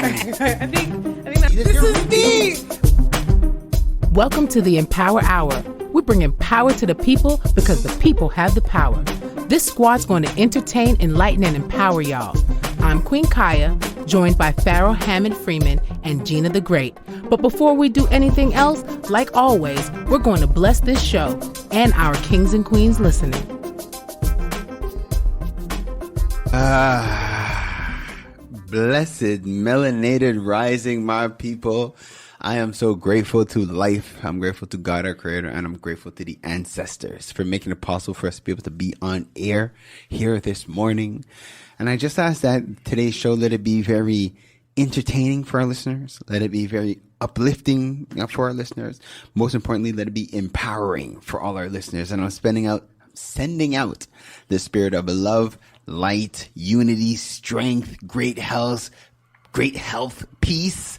I think this is deep. Welcome to the Empower Hour. We bring power to the people because the people have the power. This squad's going to entertain, enlighten, and empower y'all. I'm Queen Kaya, joined by Pharaoh Hammond Freeman and Gina the Great. But before we do anything else, like always, we're going to bless this show and our kings and queens listening. Blessed melanated rising, my people. I am so grateful to life. I'm grateful to God, our creator, and I'm grateful to the ancestors for making it possible for us to be able to be on air here this morning. And I just ask that today's show, let it be very entertaining for our listeners. Let it be very uplifting for our listeners. Most importantly, let it be empowering for all our listeners. And I'm sending out the spirit of love, light, unity, strength, great health, peace,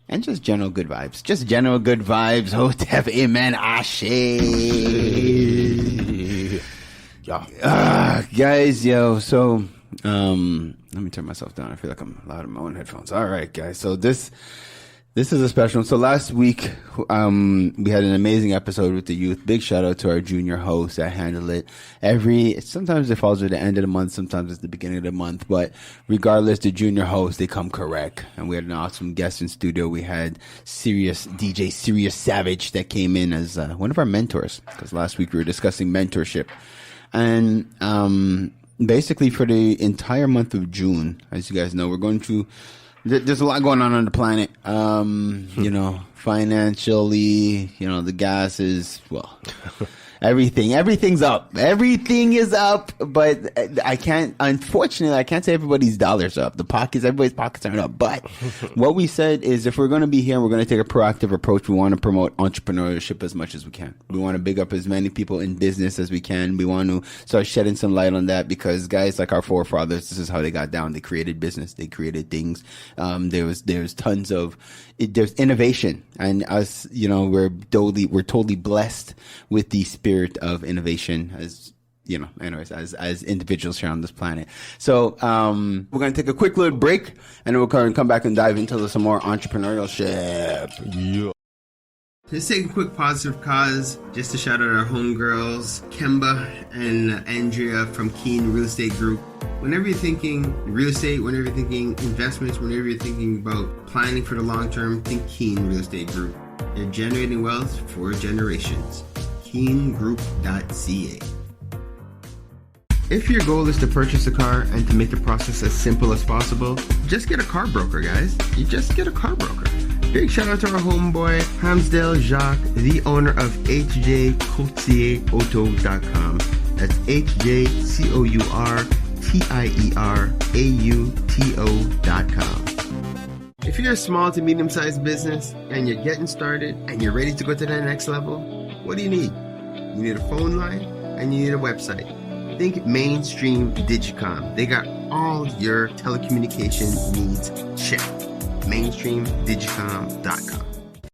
and just general good vibes. Just general good vibes. Hotep, amen, ashe. Guys, so, let me turn myself down. I feel like I'm loud in my own headphones. All right, guys. So this is a special one. So last week, we had an amazing episode with the youth. Big shout out to our junior host that handled it. Sometimes it falls at the end of the month, sometimes it's the beginning of the month, but regardless, the junior hosts, they come correct. And we had an awesome guest in studio. We had DJ Serious Savage that came in as one of our mentors, because last week we were discussing mentorship. And basically for the entire month of June, as you guys know, we're going to there's a lot going on the planet. Financially, the gas is, everything's up. Everything is up, but unfortunately, I can't say everybody's dollars are up. Everybody's pockets aren't up. But what we said is if we're going to be here, we're going to take a proactive approach. We want to promote entrepreneurship as much as we can. We want to big up as many people in business as we can. We want to start shedding some light on that because guys like our forefathers, this is how they got down. They created business. They created things. There's tons of, there's innovation, and us, we're totally blessed with the spirit of innovation as individuals here on this planet. So we're going to take a quick little break, and then we'll come back and dive into some more entrepreneurship. Yeah. Let's take a quick positive cause just to shout out our homegirls, Kemba and Andrea from Keen Real Estate Group. Whenever you're thinking real estate, whenever you're thinking investments, whenever you're thinking about planning for the long term, think Keen Real Estate Group. They're generating wealth for generations. KeenGroup.ca. If your goal is to purchase a car and to make the process as simple as possible, just get a car broker, guys. You just get a car broker. Big shout out to our homeboy, Hamsdale Jacques, the owner of HJCourtierAuto.com. That's HJCourtierAuto.com. If you're a small to medium-sized business and you're getting started and you're ready to go to that next level, what do you need? You need a phone line and you need a website. Think Mainstream Digicom. They got all your telecommunication needs checked. MainstreamDigicom.com.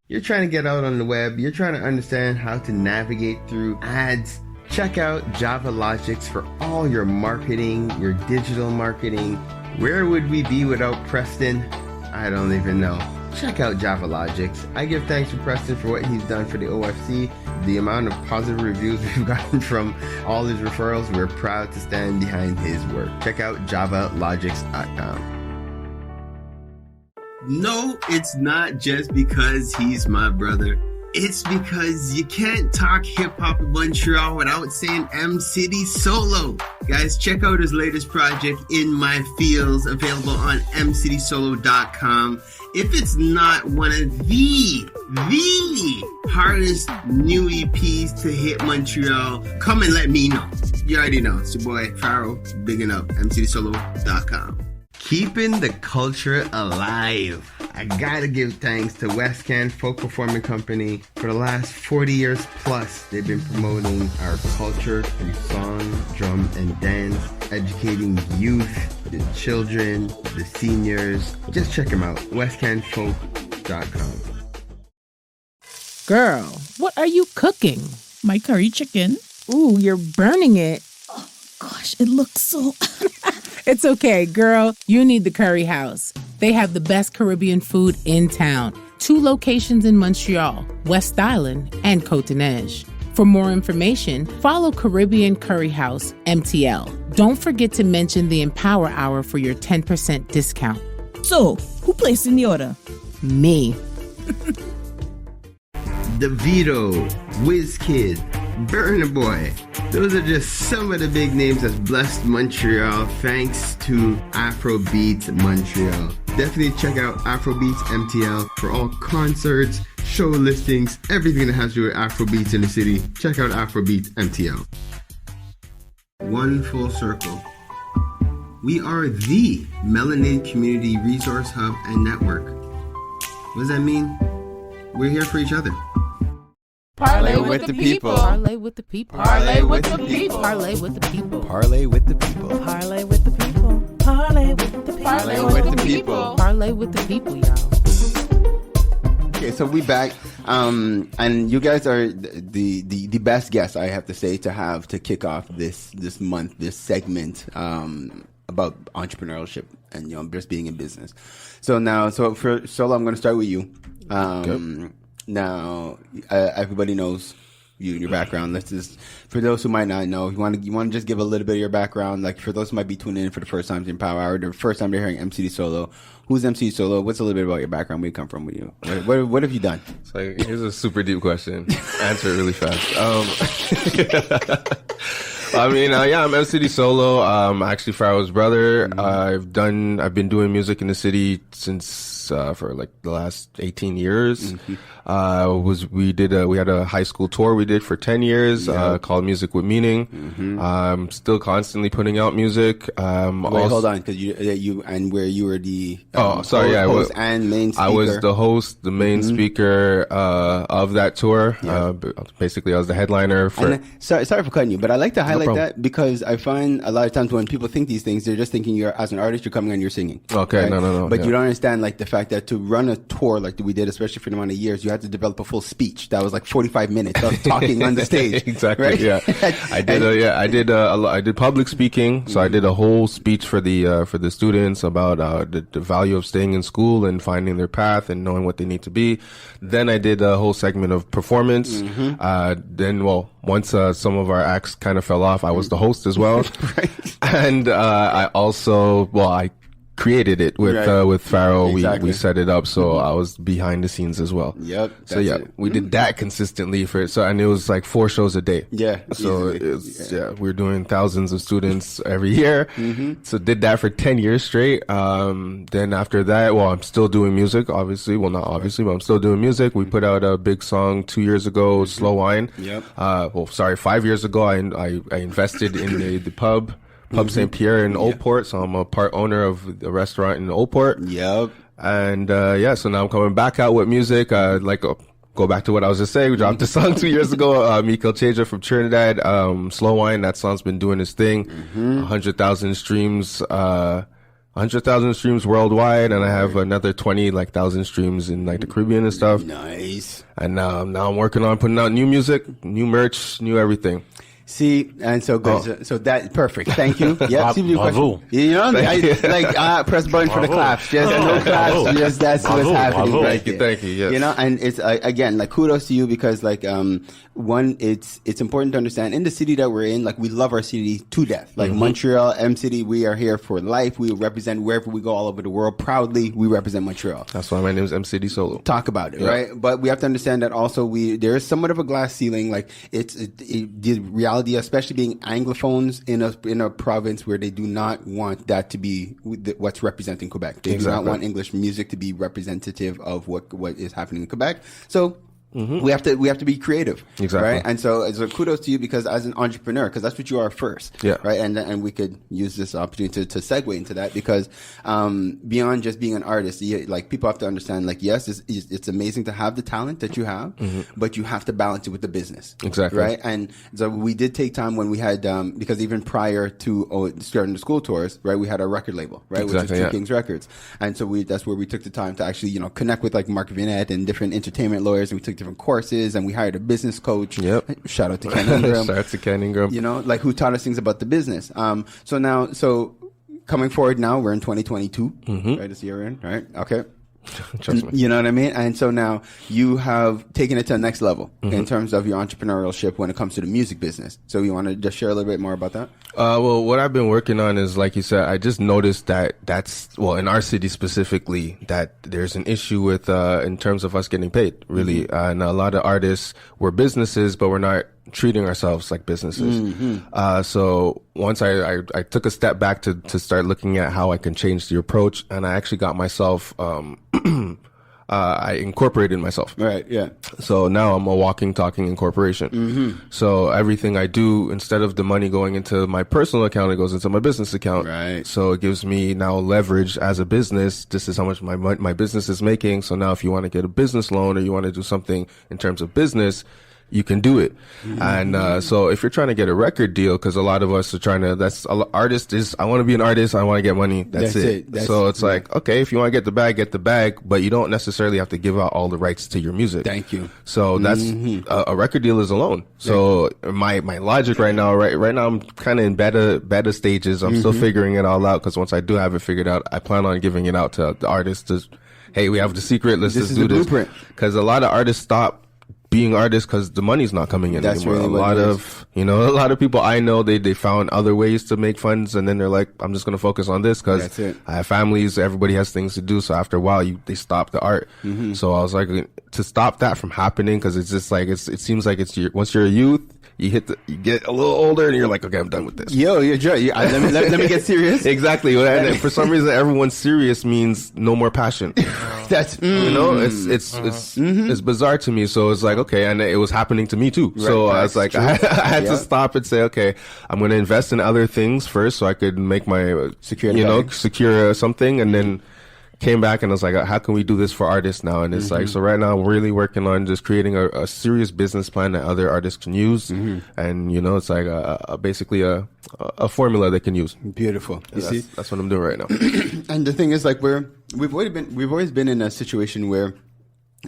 You're trying to get out on the web. You're trying to understand how to navigate through ads. Check out Java Logics for all your marketing, your digital marketing. Where would we be without Preston? I don't even know. Check out Java Logics. I give thanks to Preston for what he's done for the OFC. The amount of positive reviews we've gotten from all his referrals, we're proud to stand behind his work. Check out javalogics.com. No, it's not just because he's my brother. It's because you can't talk hip-hop in Montreal without saying M-City Solo. Guys, check out his latest project, In My Fields, available on mcitysolo.com. If it's not one of the hardest new EPs to hit Montreal, come and let me know. You already know. It's your boy, Pharaoh, bigging up, mcitysolo.com. Keeping the culture alive. I gotta give thanks to West Can Folk Performing Company. For the last 40 years plus, they've been promoting our culture through song, drum, and dance, educating youth, the children, the seniors. Just check them out, westcanfolk.com. Girl, what are you cooking? My curry chicken. Ooh, you're burning it. Gosh, it looks so... It's okay, girl. You need the Curry House. They have the best Caribbean food in town. 2 locations in Montreal, West Island, and Côte-d'Ivoire. For more information, follow Caribbean Curry House, MTL. Don't forget to mention the Empower Hour for your 10% discount. So, who placed in the order? Me. DeVito, WizKid, Burna Boy. Those are just some of the big names that's blessed Montreal thanks to Afrobeats Montreal. Definitely check out Afrobeats MTL for all concerts, show listings, everything that has to do with Afrobeats in the city. Check out Afrobeats MTL. One full circle. We are the Melanated Community Resource Hub and Network. What does that mean? We're here for each other. Parlay with the people. Parlay with the people. Parlay with the people. Parlay with the people. Parlay with the people. Parlay with the people. Parlay with the people. Parlay with the people. Parlay with the people, y'all. Okay, so we back, and you guys are the best guests, I have to say, to have to kick off this month, this segment about entrepreneurship and just being in business. So for Solo, I'm going to start with you. Now, everybody knows you and your background. Let's just, for those who might not know, you want to just give a little bit of your background, like for those who might be tuning in for the first time to Empower Hour, the first time they're hearing MCD Solo. Who's MCD Solo? What's a little bit about your background? Where you come from? With you? What have you done? It's like, here's a super deep question. Answer it really fast. I'm MCD Solo. Actually Pharaoh's brother. Mm-hmm. I've been doing music in the city since for like the last 18 years. Mm-hmm. We had a high school tour we did for 10 years, called Music with Meaning. Mm-hmm. Still constantly putting out music. Wait, hold on, because you and where you were the host and main speaker. I was the host, the main speaker of that tour. Yeah. Basically, I was the headliner. Sorry for cutting you, but I like to highlight that because I find a lot of times when people think these things, they're just thinking you're, as an artist, you're coming and you're singing. Okay, right? No. But you don't understand like the fact that to run a tour like we did, especially for the amount of years, you had to develop a full speech that was like 45 minutes of talking on the stage. Exactly. Right? Yeah. I did public speaking. So I did a whole speech for the students about the value of staying in school and finding their path and knowing what they need to be. Then I did a whole segment of performance. Once some of our acts kind of fell off, I was the host as well. Right. And I created it with Pharaoh. Exactly. We set it up, so I was behind the scenes as well. Yep. We did that consistently and it was like 4 shows a day. Yeah. So we're doing thousands of students every year. So did that for 10 years straight. Then after that, I'm still doing music, obviously. Well, not obviously, but I'm still doing music. We put out a big song 2 years ago, Slow Wine. Yep. 5 years ago, I invested in the pub St. Pierre in Old Port, so I'm a part owner of the restaurant in Old Port. Yep. And so now I'm coming back out with music. Go back to what I was just saying. We dropped a song 2 years ago. Mikel Cheja from Trinidad, Slow Wine. That song's been doing its thing. 100,000 streams. 100,000 streams worldwide, and I have another 20,000 streams in the Caribbean and stuff. Nice. And now I'm working on putting out new music, new merch, new everything. See, and so good. So that perfect. Thank you. Yeah, bravo. You know, press button for the claps. Just no claps. Just that's what's happening. Bravo. Right Thank you. Yes. You know, and it's again kudos to you because one, it's important to understand in the city that we're in, we love our city to death. Montreal, M City, we are here for life. We represent wherever we go all over the world. Proudly, we represent Montreal. That's why my name is MCD Solo. Talk about it, right? But we have to understand that also there is somewhat of a glass ceiling. The reality, especially being Anglophones in a province where they do not want that to be what's representing Quebec. They do not want English music to be representative of what is happening in Quebec. So we have to be creative, exactly, right? And so kudos to you because as an entrepreneur, because that's what you are first, right? And we could use this opportunity to segue into that because beyond just being an artist, people have to understand, yes, it's amazing to have the talent that you have, but you have to balance it with the business, exactly, right? And so we did take time when we had because even prior to starting the school tours, right, we had our record label, right, exactly, which is Two Kings Records, and so that's where we took the time to actually connect with Mark Vinette and different entertainment lawyers, and we took different courses, and we hired a business coach. Yep. Shout out to Ken Ingram. Shout out to Ken Ingram. Who taught us things about the business. So coming forward now, we're in 2022, right? This year in, right? Okay. Trust me. You know what I mean? And so now you have taken it to the next level in terms of your entrepreneurship when it comes to the music business. So you want to just share a little bit more about that? Well, what I've been working on is, like you said, I just noticed that in our city specifically, that there's an issue with, in terms of us getting paid, really. And a lot of artists, we're businesses, but we're not treating ourselves like businesses. So once I took a step back to start looking at how I can change the approach, and I actually got myself, I incorporated myself. Right, yeah. So now I'm a walking, talking incorporation. So everything I do, instead of the money going into my personal account, it goes into my business account. Right. So it gives me now leverage as a business. This is how much my business is making. So now if you want to get a business loan or you want to do something in terms of business, you can do it. And so if you're trying to get a record deal, because a lot of us are trying to, I want to be an artist, I want to get money, that's it. So it's like, okay, if you want to get the bag, but you don't necessarily have to give out all the rights to your music. Thank you. So that's a record deal is a loan. So my logic right now I'm kind of in beta stages. I'm still figuring it all out, because once I do have it figured out, I plan on giving it out to the artists to, hey, we have the secret, let's just do this. Because a lot of artists stop being artists because the money's not coming in anymore. Really a lot of people I know, they found other ways to make funds, and then they're like, I'm just going to focus on this because I have families, everybody has things to do. So after a while, they stop the art. So I was like, to stop that from happening, because it's just like, it seems like once you're a youth, you get a little older and you're like, okay, I'm done with this. Yo, you're Joe. Let me get serious. Exactly. And for some reason, everyone's serious means no more passion. That's it's bizarre to me. So it's like, okay, and it was happening to me too. Right, so I was like, I had to stop and say, okay, I'm going to invest in other things first, so I could make my secure something, and then came back and I was like, how can we do this for artists now? And it's like, so right now I'm really working on just creating a serious business plan that other artists can use. And, it's like basically a formula they can use. Beautiful. That's what I'm doing right now. And the thing is, like, we've always been in a situation where,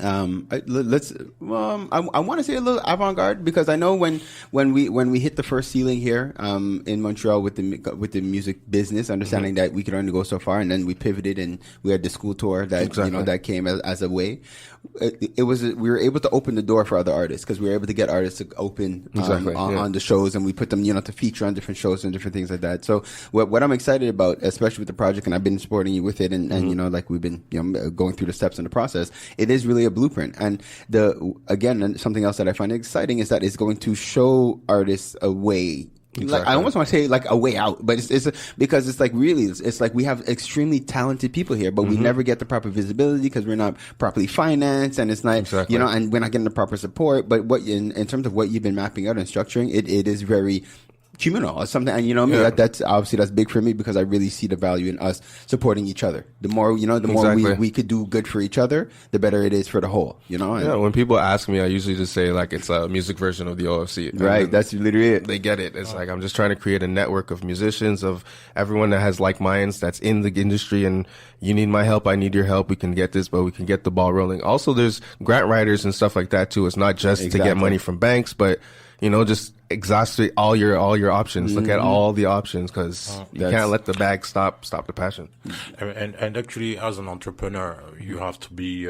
I want to say a little avant-garde, because I know when we hit the first ceiling here in Montreal with the music business, understanding that we could only go so far, and then we pivoted and we had the school tour that that came as a way. We were able to open the door for other artists, because we were able to get artists to open on the shows, and we put them to feature on different shows and different things like that. So what I'm excited about, especially with the project, and I've been supporting you with it, and like we've been going through the steps in the process, it is really a blueprint. And something else that I find exciting is that it's going to show artists a way. Exactly. Like, I almost want to say like a way out, but it's because it's like, really, it's like we have extremely talented people here, but we never get the proper visibility because we're not properly financed, and it's not, and we're not getting the proper support. But what in terms of what you've been mapping out and structuring, it is very communal or something. And that's obviously, that's big for me, because I really see the value in us supporting each other. The more more we could do good for each other, the better it is for the whole. When people ask me, I usually just say like it's a music version of the OFC. Right, that's literally it. They get it. It's like, I'm just trying to create a network of musicians, of everyone that has like minds that's in the industry, and you need my help, I need your help. We can get this, but we can get the ball rolling. Also, there's grant writers and stuff like that too. It's not just to get money from banks, but just exhaust all your options. Look at all the options, because you can't let the bag stop the passion. And actually, as an entrepreneur, you have to be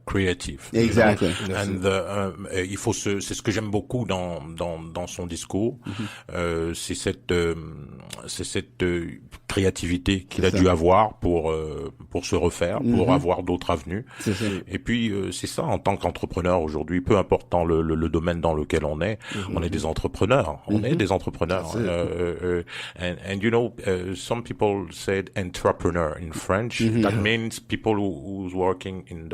creative. Exactly. Il faut c'est ce que j'aime beaucoup dans son discours, c'est cette créativité qu'il a dû avoir pour se refaire, pour avoir d'autres avenues. Et puis c'est ça, en tant qu'entrepreneur aujourd'hui, peu importe dans le domaine dans lequel on est des entrepreneurs. On est des entrepreneurs. And some people said entrepreneur in French. That means people who's working in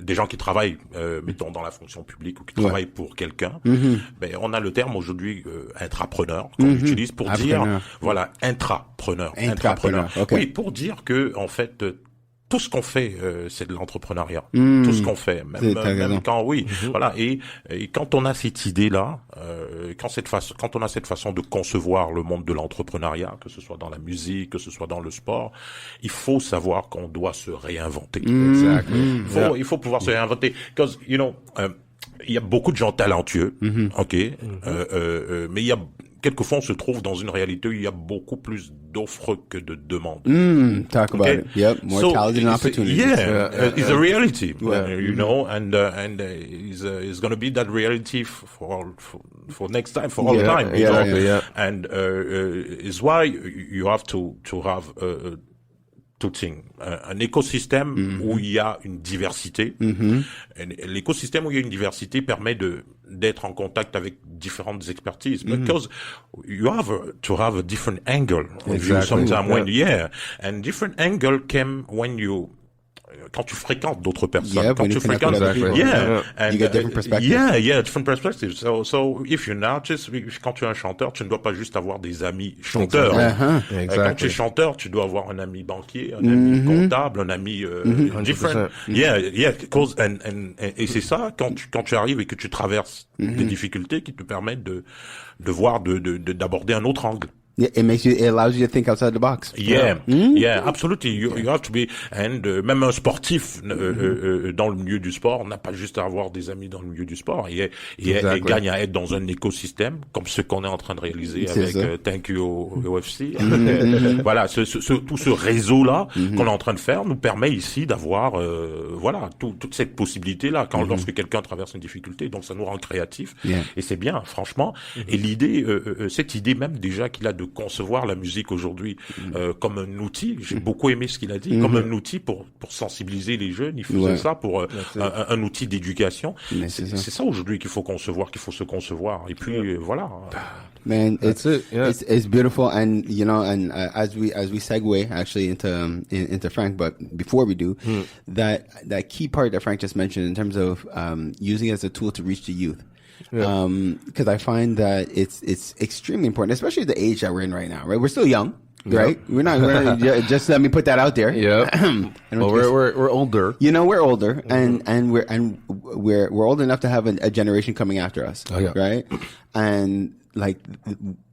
des gens qui travaillent, mettons, dans la fonction publique, ou qui travaillent pour quelqu'un. Ben, on a le terme aujourd'hui intrapreneur qu'on utilise pour dire, voilà, intrapreneur. Okay. Oui, pour dire que en fait tout ce qu'on fait, c'est de l'entrepreneuriat. Tout ce qu'on fait, même quand, voilà. Et quand on a cette idée-là, quand on a cette façon de concevoir le monde de l'entrepreneuriat, que ce soit dans la musique, que ce soit dans le sport, il faut savoir qu'on doit se réinventer. Il faut pouvoir se réinventer. Because, il y a beaucoup de gens talentueux, mais il y a quelquefois on se trouve dans une réalité où il y a beaucoup plus d'offres que de demandes. Talk about it. Yep, more talent and opportunities. It's a reality, you know, and it's going to be that reality for next time, for all the time. You know? And it's why you have to have two things. Un écosystème où il y a une diversité. L'écosystème où il y a une diversité permet d'être en contact avec différentes expertises. Because you have to have a different angle of view sometimes and different angle came when you quand tu fréquentes d'autres personnes, quand tu fréquentes, and you get different perspectives. Different perspectives. So if you're an artist, quand tu es un chanteur, tu ne dois pas juste avoir des amis chanteurs. Quand tu es chanteur, tu dois avoir un ami banquier, un ami comptable, un ami different. Because et c'est ça quand tu arrives et que tu traverses des difficultés qui te permettent de voir d'aborder un autre angle. Yeah, it allows you to think outside the box. Absolutely. You have to be, and même un sportif dans le milieu du sport n'a pas juste à avoir des amis dans le milieu du sport. Il gagne à être dans un écosystème comme ce qu'on est en train de réaliser avec Thank You UFC. Voilà, tout ce réseau-là qu'on est en train de faire nous permet ici d'avoir, toute cette possibilité-là lorsque quelqu'un traverse une difficulté. Donc ça nous rend créatifs et c'est bien, franchement. Et l'idée, cette idée même déjà qu'il a de concevoir la musique aujourd'hui comme un outil. J'ai beaucoup aimé ce qu'il a dit, comme un outil pour sensibiliser les jeunes. Il faisait ça pour un outil d'éducation. C'est ça aujourd'hui qu'il faut concevoir, qu'il faut se concevoir. Et puis voilà. Man, it's beautiful, and you know, and as we segue actually into Frank, but before we do, that key part that Frank just mentioned in terms of using it as a tool to reach the youth. Because I find that it's extremely important, especially the age that we're in right now. Right, we're still young, right? We're not just let me put that out there. Well, we're older. You know, we're older, and we're old enough to have a generation coming after us, right? And like,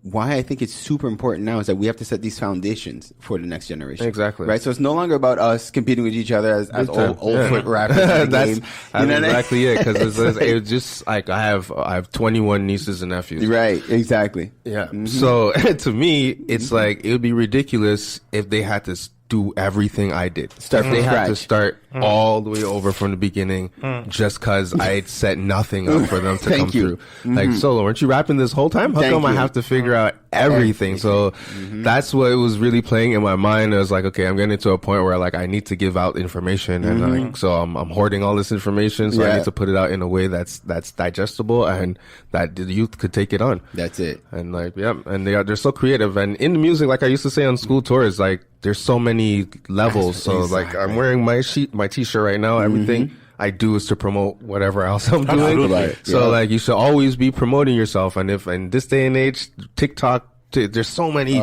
why I think it's super important now is that we have to set these foundations for the next generation. Exactly. Right? So it's no longer about us competing with each other as old foot rappers in the game. That's exactly it. Because it's just like I have 21 nieces and nephews. Right. Exactly. Yeah. So to me, it's like it would be ridiculous if they had to do everything I did. They had to start all the way over from the beginning just because I had set nothing up for them to come through. Like, Solo, weren't you rapping this whole time? How come I have to figure out everything? So that's what was really playing in my mind. It was like, okay, I'm getting to a point where like I need to give out information, and like, so I'm hoarding all this information, so I need to put it out in a way that's digestible and that the youth could take it on. That's it. And like, and they're so creative. And in the music, like I used to say on school tours, like there's so many levels. So like I'm wearing my t-shirt right now. Everything I do is to promote whatever else I'm doing. Right. So like you should always be promoting yourself. And if in this day and age, TikTok, there's so many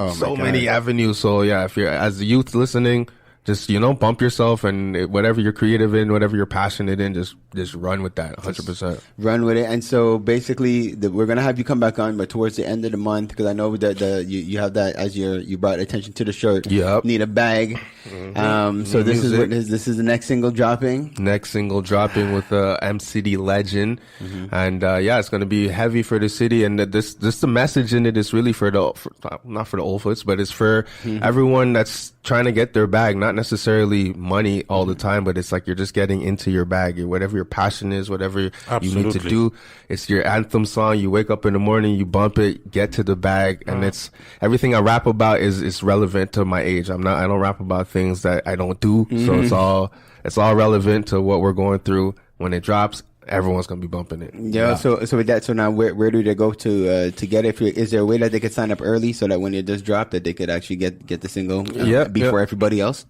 avenues. So yeah, if you're as the youth listening, just, you know, bump yourself, and whatever you're creative in, whatever you're passionate in, just run with that 100%. Run with it. And so basically we're going to have you come back on, but towards the end of the month, because I know that you have that as you brought attention to the shirt. Need a bag. So this is the next single dropping. Next single dropping with M City legend. And it's going to be heavy for the city, and the message in it is really not for the old foots, but it's for everyone that's trying to get their bag, not necessarily money all the time, but it's like you're just getting into your bag, whatever your passion is, whatever you need to do. It's your anthem song. You wake up in the morning, you bump it, get to the bag, and it's everything I rap about is relevant to my age. I don't rap about things that I don't do, so it's all relevant to what we're going through. When it drops, everyone's gonna be bumping it. So with that, so now where do they go to get it? Is there a way that they could sign up early so that when it does drop, that they could actually get the single before everybody else?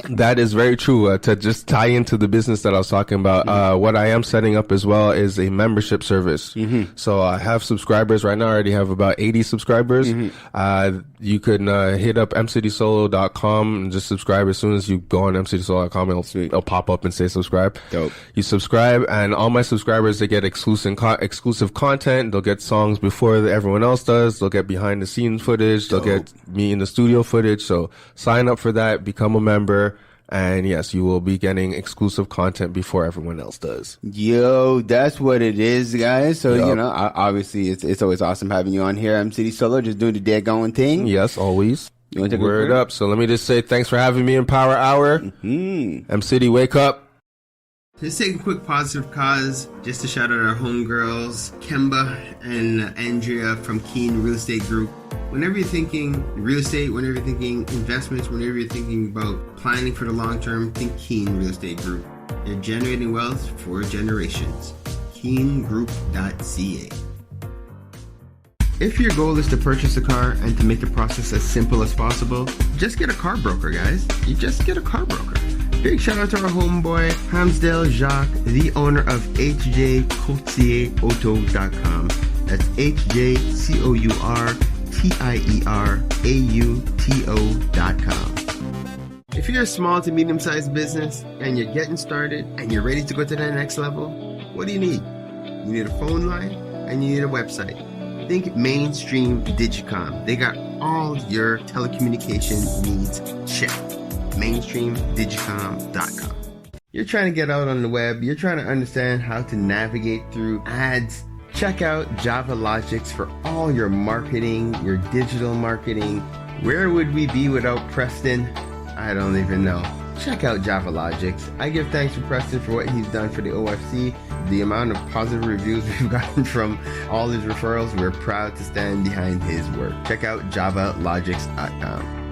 That is very true. To just tie into the business that I was talking about, what I am setting up as well is a membership service. So I have subscribers right now. I already have about 80 subscribers. You can hit up mcitysolo.com and just subscribe. As soon as you go on mcitysolo.com, it'll pop up and say subscribe. Dope. You subscribe, and all my subscribers, they get exclusive content. They'll get songs before everyone else does. They'll get behind the scenes footage. They'll get me in the studio footage. So sign up for that, become a member, And yes, you will be getting exclusive content before everyone else does. Yo, that's what it is, guys. So, Yup. you know, obviously it's always awesome having you on here. MC Solo, just doing the dead going thing. Yes, always. You want to take a Word word? up. So let me just say thanks for having me in Power Hour. M-City, wake up. Let's take a quick positive cause just to shout out our homegirls, Kemba and Andrea from Keen Real Estate Group. Whenever you're thinking real estate, whenever you're thinking investments, whenever you're thinking about planning for the long term, think Keen Real Estate Group. They're generating wealth for generations. KeenGroup.ca. If your goal is to purchase a car and to make the process as simple as possible, just get a car broker, guys. You just get a car broker. Big shout out to our homeboy, Hamsdale Jacques, the owner of hjcourtierauto.com. That's HJCOURTIERAUTO.com. If you're a small to medium-sized business and you're getting started and you're ready to go to that next level, what do you need? You need a phone line and you need a website. Think Mainstream Digicom. They got all your telecommunication needs checked. MainstreamDigicom.com. You're trying to get out on the web. You're trying to understand how to navigate through ads. Check out Java Logics for all your marketing, your digital marketing. Where would we be without Preston? I don't even know. Check out Java Logics. I give thanks to Preston for what he's done for the OFC. The amount of positive reviews we've gotten from all his referrals, we're proud to stand behind his work. Check out javalogics.com.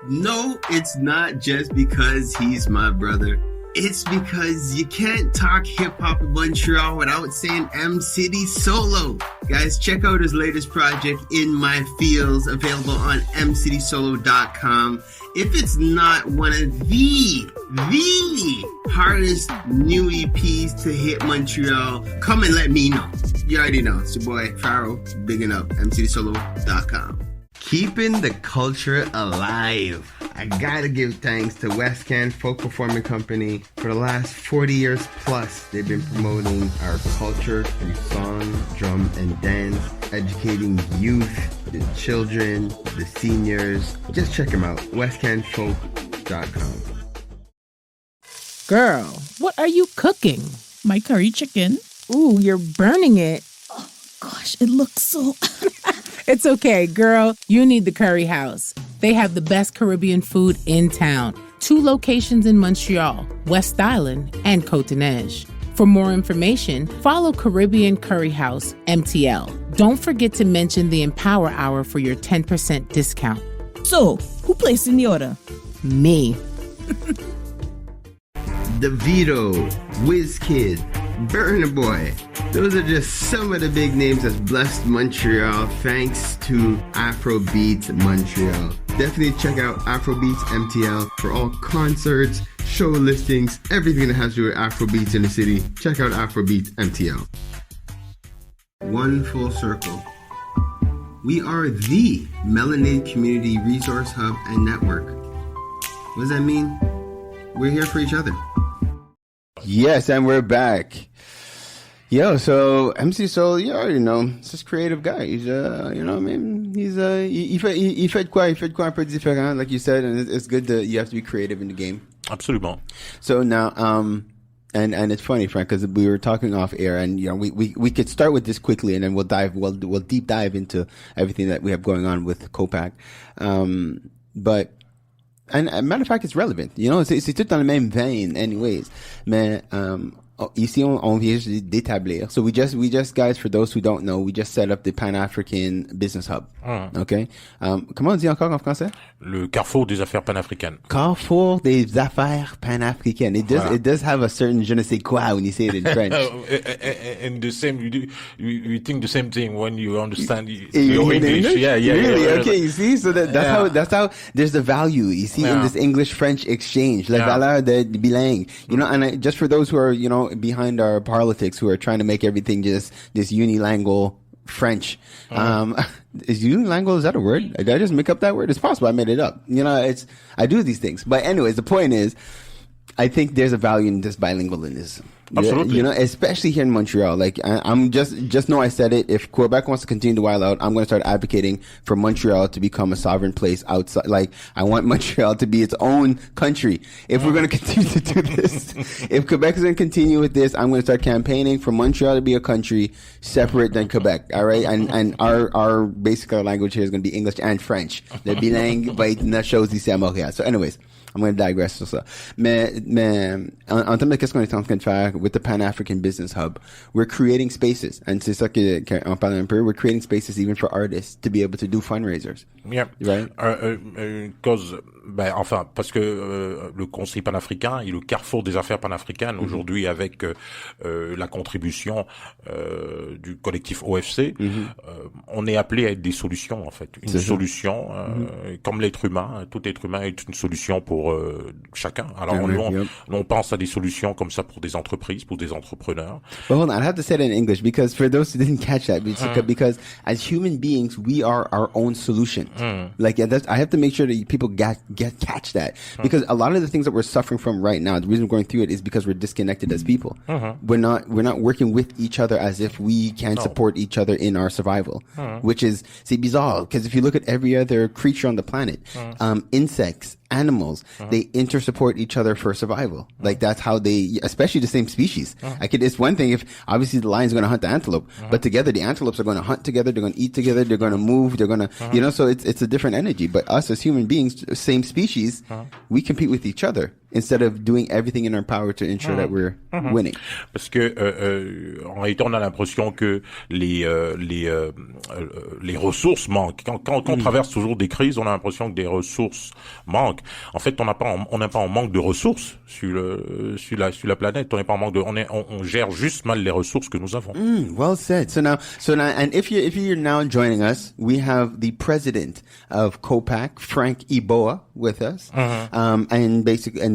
No, it's not just because he's my brother. It's because you can't talk hip-hop in Montreal without saying M-City Solo. Guys, check out his latest project, In My Fields, available on mcitysolo.com. If it's not one of the hardest new EPs to hit Montreal, come and let me know. You already know. It's your boy, Pharaoh, bigging up, mcitysolo.com. Keeping the culture alive. I gotta give thanks to West Can Folk Performing Company. For the last 40 years plus, they've been promoting our culture through song, drum, and dance, educating youth, the children, the seniors. Just check them out, westcanfolk.com. Girl, what are you cooking? My curry chicken. Ooh, you're burning it. Gosh, it looks so... It's okay, girl. You need the Curry House. They have the best Caribbean food in town. 2 locations in Montreal, West Island, and Côte-Neige. For more information, follow Caribbean Curry House, MTL. Don't forget to mention the Empower Hour for your 10% discount. So, who placed in the order? Me. DeVito, WizKid, Burna Boy. Those are just some of the big names that's blessed Montreal thanks to Afrobeats Montreal. Definitely check out Afrobeats MTL for all concerts, show listings, everything that has to do with Afrobeats in the city. Check out Afrobeats MTL. One full circle. We are the Melanated Community Resource Hub and Network. What does that mean? We're here for each other. Yes, and we're back. Yo, so MC Soul, you already know, it's this creative guy. He's, you know what I mean? He's, il fait quoi un peu différent, like you said, and it's good that you have to be creative in the game. Absolument. So now, and it's funny, Frank, because we were talking off air, and you know, we could start with this quickly, and then we'll deep dive into everything that we have going on with COPAQ. But, and matter of fact, it's relevant. You know, c'est tout dans la même veine, anyways. Mais, ici, on vient d'établir. So we just, guys, for those who don't know, we just set up the Pan-African Business Hub. Okay? Comment on dit encore en français? Le carrefour des affaires panafricaines. Carrefour des affaires panafricaines. It does have a certain je ne sais quoi when you say it in French. And the same, you think the same thing when you understand your In English. Yeah. Really? Okay, you see? So that's how there's the value, you see, in this English-French exchange. La valeur de bilingue. You know, and just for those who are, you know, behind our politics, who are trying to make everything just this unilingual French. Is unilingual, is that a word? Did I just make up that word? It's possible I made it up. You know, I do these things. But anyways, the point is, I think there's a value in this bilingualism. Absolutely. You know, especially here in Montreal. Like, I'm just know I said it. If Quebec wants to continue to wild out, I'm going to start advocating for Montreal to become a sovereign place outside. Like, I want Montreal to be its own country. If we're going to continue to do this, if Quebec is going to continue with this, I'm going to start campaigning for Montreal to be a country separate than Quebec. All right. And our language here is going to be English and French. The bilingue va être notre chose ici à Montréal. So anyways, I'm going to digress sur ça. Mais en termes de qu'est-ce qu'on est en train de faire with the Pan-African Business Hub, we're creating spaces. And c'est ça qu'on parle un peu. We're creating spaces even for artists to be able to do fundraisers. Yeah. Right? Cause, parce que le Conseil panafricain est le carrefour des affaires panafricaines aujourd'hui avec la contribution du collectif OFC. On est appelé à être des solutions en fait. Une solution, comme l'être humain. Tout être humain est une solution pour chacun. Alors on pense à des solutions comme ça pour des entreprises, pour des entrepreneurs. But hold on, I have to say it in English because for those who didn't catch that, because as human beings, we are our own solution. Like I have to make sure that people catch that because a lot of the things that we're suffering from right now, the reason we're going through it is because we're disconnected as people. We're not working with each other as if we can support each other in our survival, which is c'est bizarre because if you look at every other creature on the planet, insects, animals, they intersupport each other for survival. Like that's how they, especially the same species. It's one thing if obviously the lion's going to hunt the antelope, but together the antelopes are going to hunt together, they're going to eat together, they're going to move, they're going to, you know, so it's a different energy. But us as human beings, same species, we compete with each other instead of doing everything in our power to ensure that we're winning. Parce que en réalité, on a l'impression que les ressources manquent. Quand on traverse toujours des crises, on a l'impression que des ressources manquent. En fait, on n'est pas en manque de ressources sur la planète. On n'est pas en manque on gère juste mal les ressources que nous avons. Well said. So now, and if you're now joining us, we have the president of COPAQ, Frank Eboa, with us. And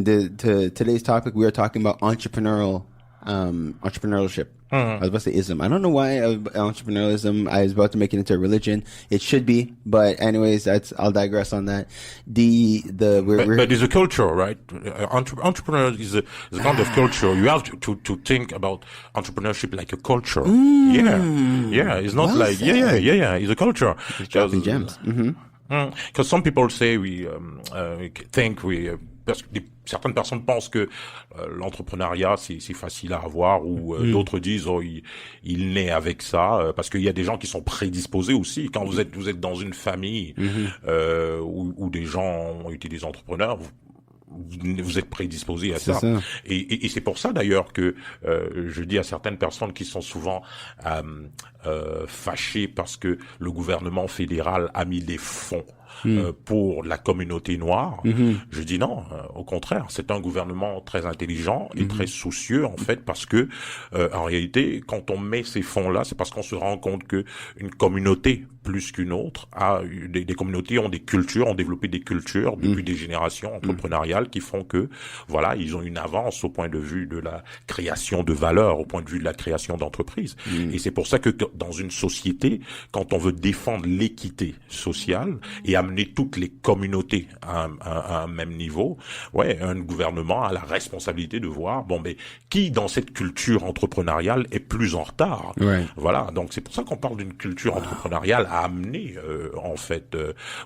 today's topic, we are talking about entrepreneurship. I was about to say ism. I don't know why entrepreneurialism. I was about to make it into a religion. It should be, but anyways, I'll digress on that. But it's a culture, right? Entrepreneur is a kind of culture. You have to think about entrepreneurship like a culture. Yeah. It's not well like said. yeah. It's a culture. Just dropping gems. Because some people say certaines personnes pensent que l'entrepreneuriat c'est facile à avoir ou d'autres disent il naît avec ça parce qu'il y a des gens qui sont prédisposés aussi. Quand vous êtes dans une famille où des gens ont été des entrepreneurs, vous êtes prédisposés à ça. Et c'est pour ça d'ailleurs que je dis à certaines personnes qui sont souvent fâchées parce que le gouvernement fédéral a mis des fonds pour la communauté noire. Je dis non, au contraire, c'est un gouvernement très intelligent et très soucieux en fait parce que en réalité, quand on met ces fonds-là, c'est parce qu'on se rend compte que une communauté plus qu'une autre des communautés ont des cultures, ont développé des cultures depuis des générations entrepreneuriales qui font que voilà, ils ont une avance au point de vue de la création de valeur, au point de vue de la création d'entreprises. Et c'est pour ça que dans une société, quand on veut défendre l'équité sociale et amener toutes les communautés à un même niveau, un gouvernement a la responsabilité de voir qui dans cette culture entrepreneuriale est plus en retard. Voilà, donc c'est pour ça qu'on parle d'une culture entrepreneuriale à amener en fait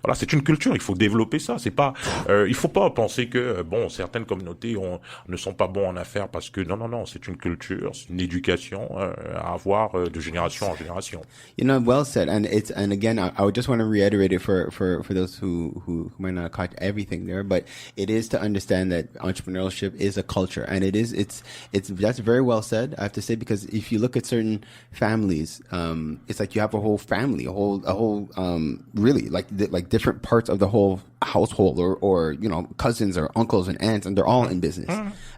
voilà, c'est une culture, il faut développer ça, c'est pas il faut pas penser que certaines communautés ne sont pas bons en affaires parce que non, c'est une culture, c'est une éducation à avoir de génération en génération. You know, well said. And again, I would just want to reiterate it for those who might not have caught everything there, but it is to understand that entrepreneurship is a culture, and that's very well said, I have to say, because if you look at certain families, it's like you have a whole family, a whole really like different parts of the whole household or you know, cousins or uncles and aunts, and they're all in business.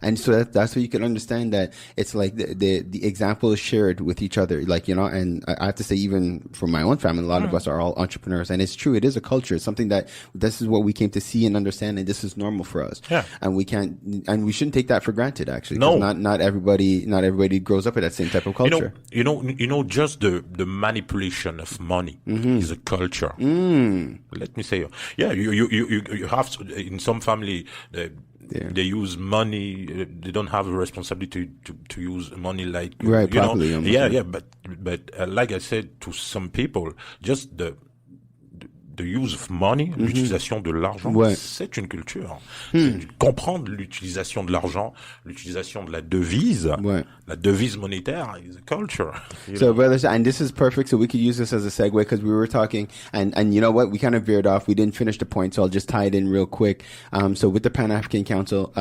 And so that's where you can understand that it's like the example is shared with each other, like, you know. And I have to say, even for my own family, a lot of us are all entrepreneurs, and it's true, it is a culture. It's something that this is what we came to see and understand, and this is normal for us. And we shouldn't take that for granted, actually. No, not everybody grows up with that same type of culture. You know, just the manipulation of money is a culture. Let me say, you have to, in some family, they use money. They don't have a responsibility to use money like right, you properly, know. Yeah. But like I said to some people, just the use of money, l'utilisation de l'argent, c'est une culture. Comprendre l'utilisation de l'argent, l'utilisation de la devise, la devise monétaire is a culture. So, brothers, and this is perfect. So we could use this as a segue because we were talking, and you know what? We kind of veered off. We didn't finish the point, so I'll just tie it in real quick. So with the Pan-African Council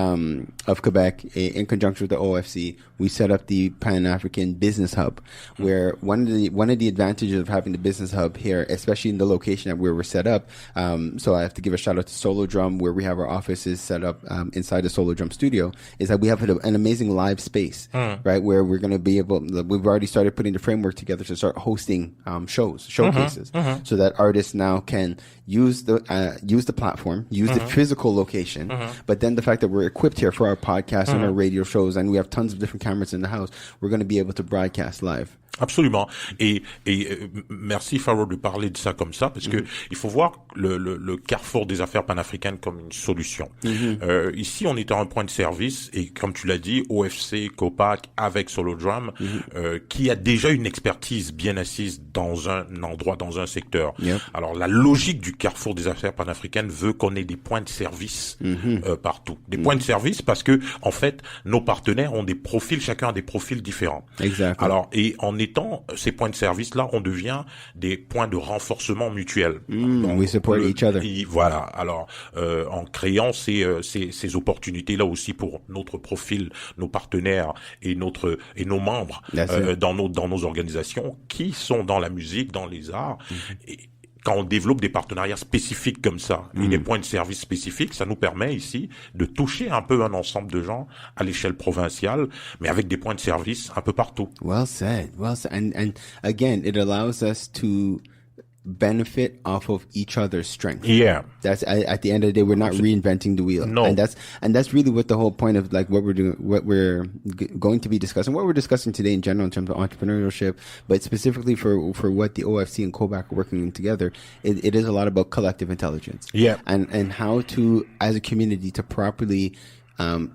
of Quebec, in conjunction with the OFC, we set up the Pan-African Business Hub, where one of the advantages of having the Business Hub here, especially in the location that we're set up. So I have to give a shout out to Solo Drum, where we have our offices set up inside the Solo Drum studio, is that we have an amazing live space, right? Where we're going to be we've already started putting the framework together to start hosting showcases, so that artists now can use the platform, use the physical location, but then the fact that we're equipped here for our podcasts and our radio shows, and we have tons of different cameras in the house, we're going to be able to broadcast live. Absolument. Et merci Pharaoh de parler de ça comme ça, parce que il faut voir le carrefour des affaires panafricaines comme une solution. Ici, on est à un point de service, et comme tu l'as dit, OFC, COPAQ, avec Solo Drum, qui a déjà une expertise bien assise dans un endroit, dans un secteur. Alors, la logique du carrefour des affaires panafricaines veut qu'on ait des points de service partout. Des points de service parce que, en fait, nos partenaires ont des profils, chacun a des profils différents. Exactement. Alors, et en étant ces points de service-là, on devient des points de renforcement mutuel. Donc, we support each other. Voilà. Alors, en créant ces opportunités-là aussi pour notre profil, nos partenaires et nos membres dans nos organisations qui sont dans la musique, dans les arts. Et quand on développe des partenariats spécifiques comme ça, et des points de service spécifiques, ça nous permet ici de toucher un peu un ensemble de gens à l'échelle provinciale, mais avec des points de service un peu partout. Well said. And again, it allows us to benefit off of each other's strength. Yeah. That's at the end of the day, we're not reinventing the wheel. No. And that's really what the whole point of like what we're doing, what we're going to be discussing, what we're discussing today in general in terms of entrepreneurship, but specifically for what the OFC and COPAQ are working together, it is a lot about collective intelligence. Yeah. And how to, as a community, to properly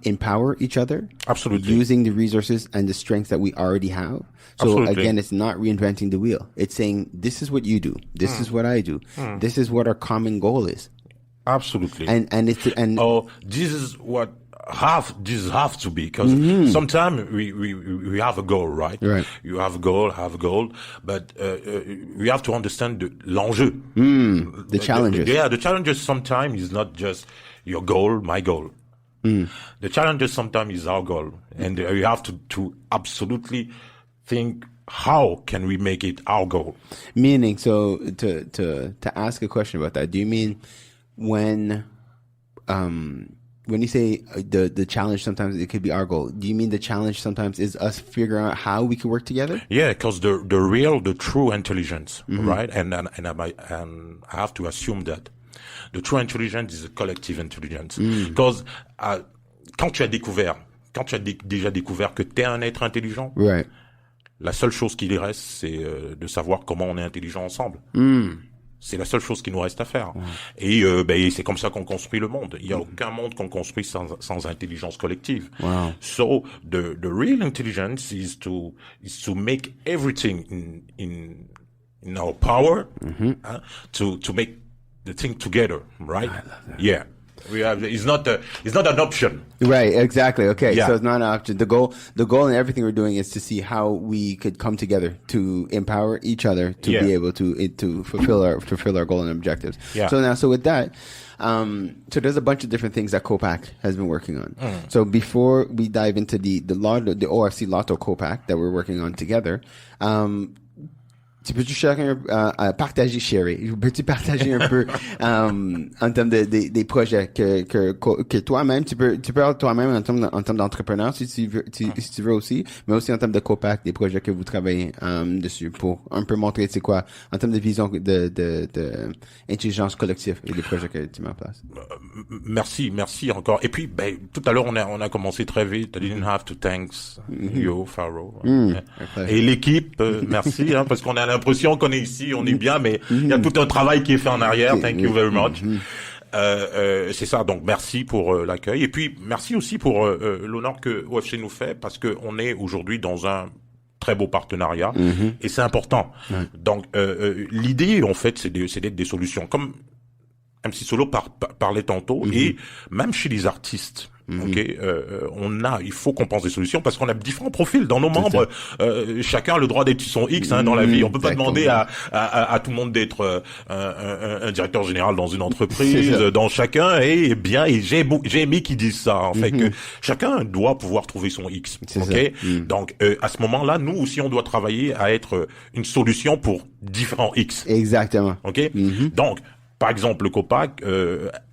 empower each other. Absolutely. Using the resources and the strengths that we already have. So Absolutely. again, it's not reinventing the wheel. It's saying, this is what you do. This is what I do. This is what our common goal is. Absolutely. And this is what this have to be, because sometimes we have a goal, right? Right. You have a goal, but we have to understand l'enjeu. The challenges. The challenges sometimes is not just your goal, my goal. The challenges sometimes is our goal, and we have to absolutely think, how can we make it our goal? Meaning, so to ask a question about that, do you mean when you say the challenge sometimes it could be our goal, do you mean the challenge sometimes is us figuring out how we can work together? Yeah, because the true intelligence, right? And I have to assume that the true intelligence is a collective intelligence. Because quand tu as déjà découvert que tu es un être intelligent, right, la seule chose qui lui reste, c'est de savoir comment on est intelligent ensemble. C'est la seule chose qui nous reste à faire. Et c'est comme ça qu'on construit le monde. Il n'y a aucun monde qu'on construit sans intelligence collective. Wow. So the real intelligence is to make everything in our power to make the thing together, right? I love that. Yeah. It's not an option. Right, exactly. Okay, Yeah. so it's not an option. The goal in everything we're doing is to see how we could come together to empower each other to be able to fulfill our goal and objectives. Yeah. So with that, so there's a bunch of different things that COPAQ has been working on. So before we dive into the OFC Lotto COPAQ that we're working on together, tu peux-tu chacun partager, Sherry? Peux-tu partager un peu en termes des projets que toi-même, tu peux toi-même en termes d'entrepreneur si tu veux aussi, mais aussi en termes de COPAQ, des projets que vous travaillez dessus pour un peu montrer c'est quoi en termes de vision de intelligence collective et des projets que tu mets en place. Merci encore. Et puis tout à l'heure on a commencé très vite. I didn't have to thanks you, Pharaoh. Et l'équipe, merci parce qu'on a l'impression qu'on est ici, on est bien, mais il y a tout un travail qui est fait en arrière. Thank you very much. C'est ça. Donc merci pour l'accueil et puis merci aussi pour l'honneur que OFC nous fait parce que on est aujourd'hui dans un très beau partenariat et c'est important. Donc l'idée en fait c'est d'être des solutions comme MC Solo parlait tantôt et même chez les artistes. Il faut qu'on pense des solutions parce qu'on a différents profils dans nos membres. Chacun a le droit d'être son X dans la vie. On peut pas demander à tout le monde d'être un directeur général dans une entreprise. Dans chacun et j'ai aimé qu'ils disent ça en fait que chacun doit pouvoir trouver son X. Donc à ce moment-là, nous aussi on doit travailler à être une solution pour différents X. Exactement. Donc par exemple, le COPAQ,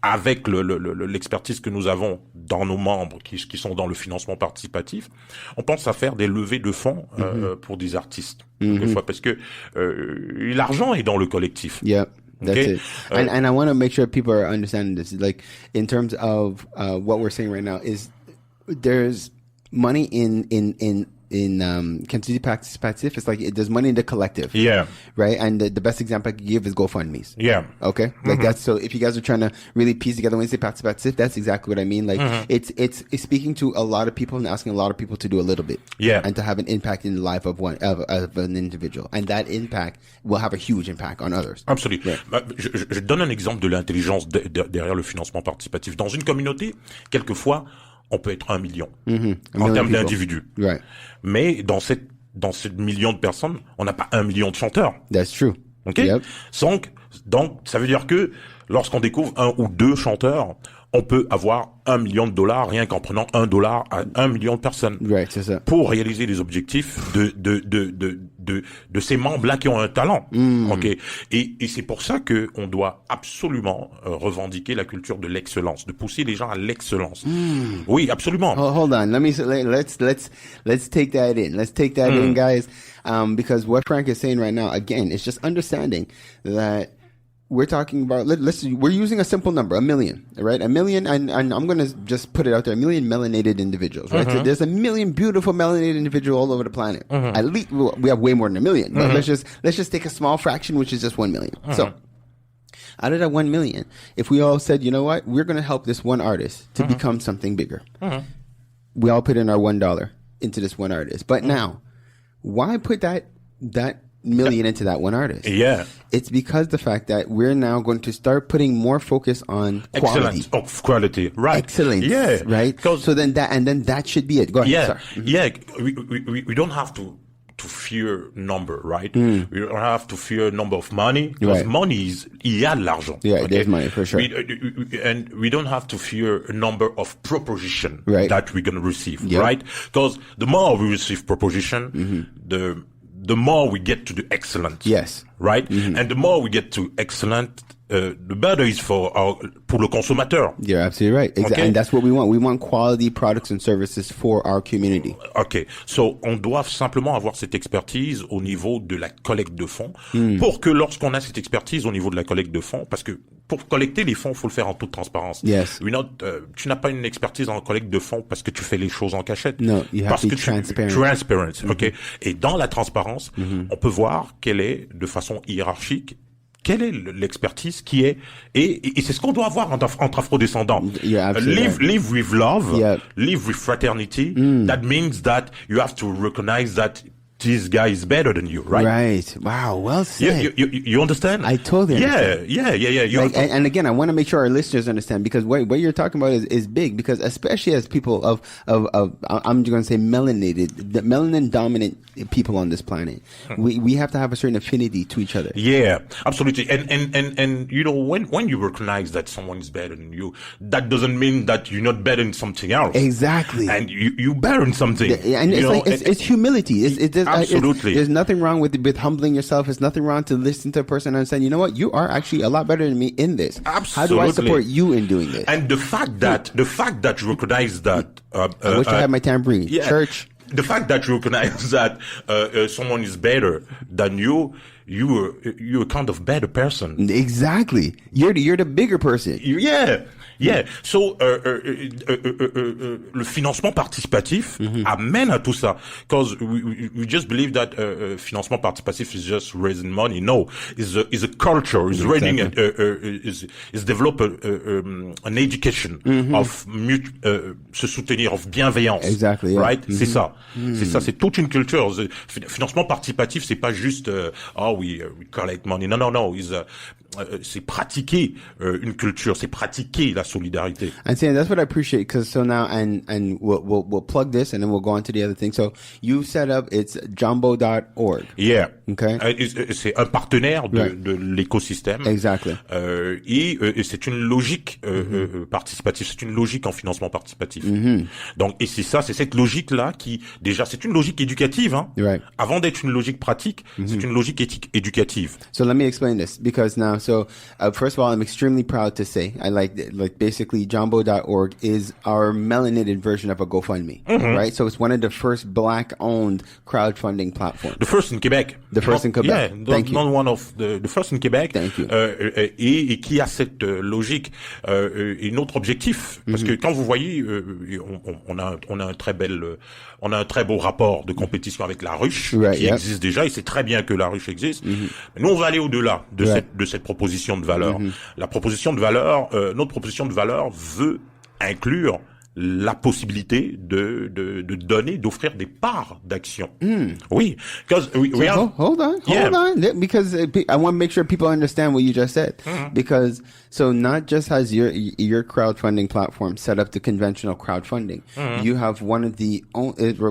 avec l'expertise que nous avons dans nos membres qui sont dans le financement participatif, on pense à faire des levées de fonds pour des artistes, quelquefois, parce que l'argent est dans le collectif. Yeah. That's it. And I want to make sure people are understanding this. Like, in terms of what we're saying right now, is there's money in Kansas Participatif. It's like there's money in the collective. Yeah. Right? And the best example I could give is GoFundMe's. Yeah. Okay? Like that's, so if you guys are trying to really piece together when you say Participatif, that's exactly what I mean. Like it's speaking to a lot of people and asking a lot of people to do a little bit. Yeah. And to have an impact in the life of an individual. And that impact will have a huge impact on others. Absolument. Right. Je donne un exemple de l'intelligence derrière le financement participatif. Dans une communauté, quelquefois, on peut être 1 million en termes d'individus. Right. Mais dans ce million de personnes, on n'a pas 1 million de chanteurs. That's true. OK? Yep. Donc, ça veut dire que lorsqu'on découvre 1 ou 2 chanteurs, on peut avoir $1 million rien qu'en prenant $1 à 1 million de personnes. Right, c'est ça. Pour réaliser les objectifs de ces membres-là qui ont un talent. OK? Et c'est pour ça que on doit absolument revendiquer la culture de l'excellence, de pousser les gens à l'excellence. Oui, absolument. Hold on. Let's take that in. Let's take that in, guys. Because what Frank is saying right now, again, it's just understanding that we're talking about, we're using a simple number, 1 million, right? 1 million, and I'm going to just put it out there, 1 million melanated individuals, right? So there's 1 million beautiful melanated individuals all over the planet. At least we have way more than 1 million, but let's just take a small fraction, which is just 1 million. So out of that 1 million, if we all said, you know what, we're going to help this one artist to become something bigger. We all put in our $1 into this one artist. But now, why put that million into that one artist? Yeah. It's because the fact that we're now going to start putting more focus on quality. Excellence of quality. Right. Excellence. Yeah. Right? So then that should be it. Go ahead. Yeah. Sorry. Yeah. We don't have to fear number, right? We don't have to fear number of money because money il y a de l'argent. Yeah, okay? There's money for sure. And we don't have to fear a number of proposition that we're going to receive, Yep. right? Because the more we receive proposition, the more we get to the excellent. Yes. Right? And the more we get to excellent, the better is pour le consommateur. You're absolutely right. Exactly. Okay. And that's what we want. We want quality products and services for our community. OK. So, on doit simplement avoir cette expertise au niveau de la collecte de fonds pour que lorsqu'on a cette expertise au niveau de la collecte de fonds, parce que pour collecter les fonds, il faut le faire en toute transparence. Yes. Tu n'as pas une expertise en collecte de fonds parce que tu fais les choses en cachette. No, you have parce to be que transparent. Transparent, OK. Et dans la transparence, on peut voir quelle est, de façon hiérarchique, quelle est l'expertise qui est, et c'est ce qu'on doit avoir entre afro-descendants. Live with love, live with fraternity. That means that you have to recognize that this guy is better than you, right? Right. Wow. Well said. You understand? I totally understand. Yeah. Like, and again, I want to make sure our listeners understand because what you're talking about is big because especially as people of I'm just going to say melanin dominant people on this planet, we have to have a certain affinity to each other. Yeah, absolutely. And you know, when you recognize that someone is better than you, that doesn't mean that you're not better in something else. Exactly. And you better in something. And it's humility. Absolutely. There's nothing wrong with humbling yourself. There's nothing wrong to listen to a person and saying, you know what, you are actually a lot better than me in this. Absolutely. How do I support you in doing this? And the fact that you recognize that I wish I had my tambourine. Yeah, Church. The fact that you recognize that someone is better than you're a kind of better person. Exactly. You're the bigger person. Yeah. Yeah. So, le financement participatif amène à tout ça. Because we just believe that financement participatif is just raising money. No, is a culture. Is raising is develop an education of se soutenir, of bienveillance. Exactly. Yeah. Right. C'est ça. C'est ça. C'est toute une culture. Financement participatif, c'est pas juste we collect money. No. C'est pratiquer une culture, c'est pratiquer la solidarité. And see, that's what I appreciate, because so now, and we'll plug this, and then we'll go on to the other thing. So you set up, it's jumbo.org. Yeah. Okay. C'est un partenaire de l'écosystème. Exactly. Et c'est une logique participative, c'est une logique en financement participatif. Donc, et c'est cette logique-là qui, déjà, c'est une logique éducative, hein. Right. Avant d'être une logique pratique, c'est une logique éducative. So let me explain this, because now, first of all, I'm extremely proud to say, I like basically jumbo.org is our melanated version of a GoFundMe, right? So it's one of the first black-owned crowdfunding platforms. The first in Quebec. The first in Quebec. Yeah, Thank you. Not one of the first in Quebec. Thank you. Et qui a cette logique et notre objectif, parce que quand vous voyez, on a un très beau rapport de compétition avec la ruche qui existe déjà, et c'est très bien que la ruche existe. Mais nous, on va aller au-delà de cette proposition de valeur. La proposition de valeur, notre proposition de valeur veut inclure la possibilité de donner, d'offrir des parts d'action. Oui, because hold on, because I want to make sure people understand what you just said. Because so not just has your crowdfunding platform set up the conventional crowdfunding, you have one of the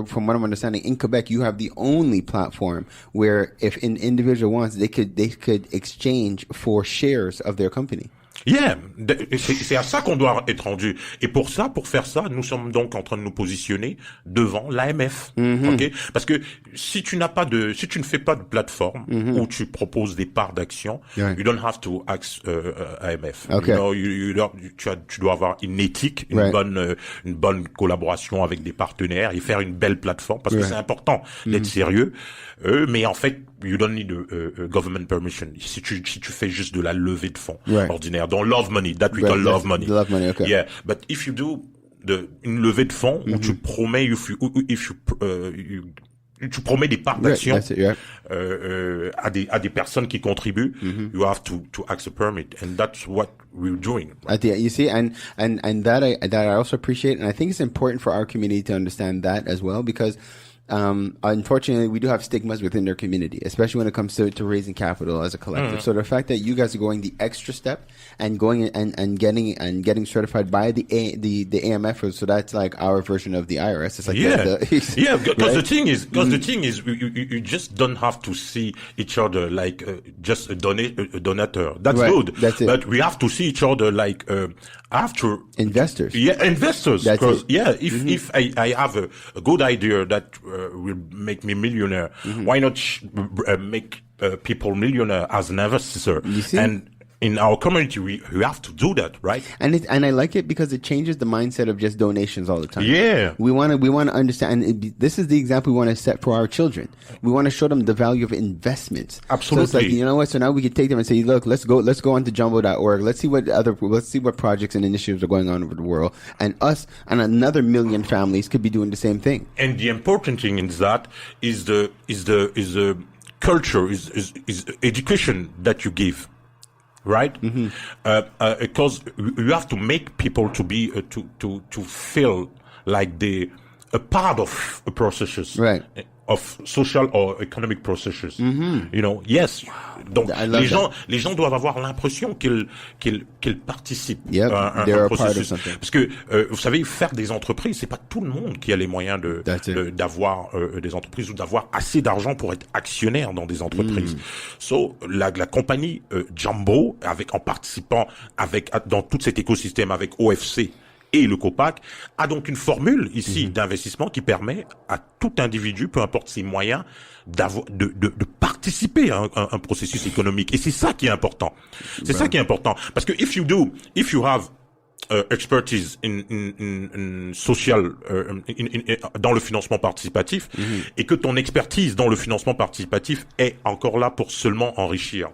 from what I'm understanding in Quebec, you have the only platform where if an individual wants, they could exchange for shares of their company. Yeah, c'est à ça qu'on doit être rendu. Et pour faire ça, nous sommes donc en train de nous positionner devant l'AMF. Okay? Parce que si tu ne fais pas de plateforme où tu proposes des parts d'action, you don't have to ask AMF. Okay. Tu dois avoir une éthique, une bonne collaboration avec des partenaires et faire une belle plateforme, parce que c'est important d'être sérieux. Mais en fait, you don't need a government permission. Si tu fais juste de la levée de fonds ordinaire, don't love money, that we call love money. Love money, okay. Yeah, but if you do une levée de fonds où tu promets, tu promets des parts d'action à des personnes qui contribuent, you have to ask a permit, and that's what we're doing. You see, and that I also appreciate, and I think it's important for our community to understand that as well, because unfortunately, we do have stigmas within their community, especially when it comes to raising capital as a collective. So the fact that you guys are going the extra step and going and getting certified by the AMF, so that's like our version of the IRS. It's like because the thing is, you just don't have to see each other like just a donator. That's good. That's it. But we have to see each other like after investors. Yeah, investors. Because if I have a good idea that will make me millionaire, why not make people millionaire as an investor? You see? And in our community, we have to do that, right? And I like it because it changes the mindset of just donations all the time. Yeah, we want to understand. And this is the example we want to set for our children. We want to show them the value of investments. Absolutely. So it's like, you know what? So now we can take them and say, look, let's go on to jumbo.org. Let's see what projects and initiatives are going on over the world, and us and another million families could be doing the same thing. And the important thing in that is the culture, is education that you give. Right? Because you have to make people to be to feel like they a part of a processes, right, of social or economic processes. You know, yes. Donc les gens doivent avoir l'impression qu'ils participent à un processus. Parce que vous savez, faire des entreprises, c'est pas tout le monde qui a les moyens d'avoir des entreprises ou d'avoir assez d'argent pour être actionnaire dans des entreprises. So la compagnie Jumbo, en participant dans tout cet écosystème avec OFC et le COPAQ, a donc une formule ici d'investissement qui permet à tout individu, peu importe ses moyens, de participer à un processus économique. Et c'est ça qui est important. C'est ça qui est important. Parce que if you have expertise in social, dans le financement participatif, et que ton expertise dans le financement participatif est encore là pour seulement enrichir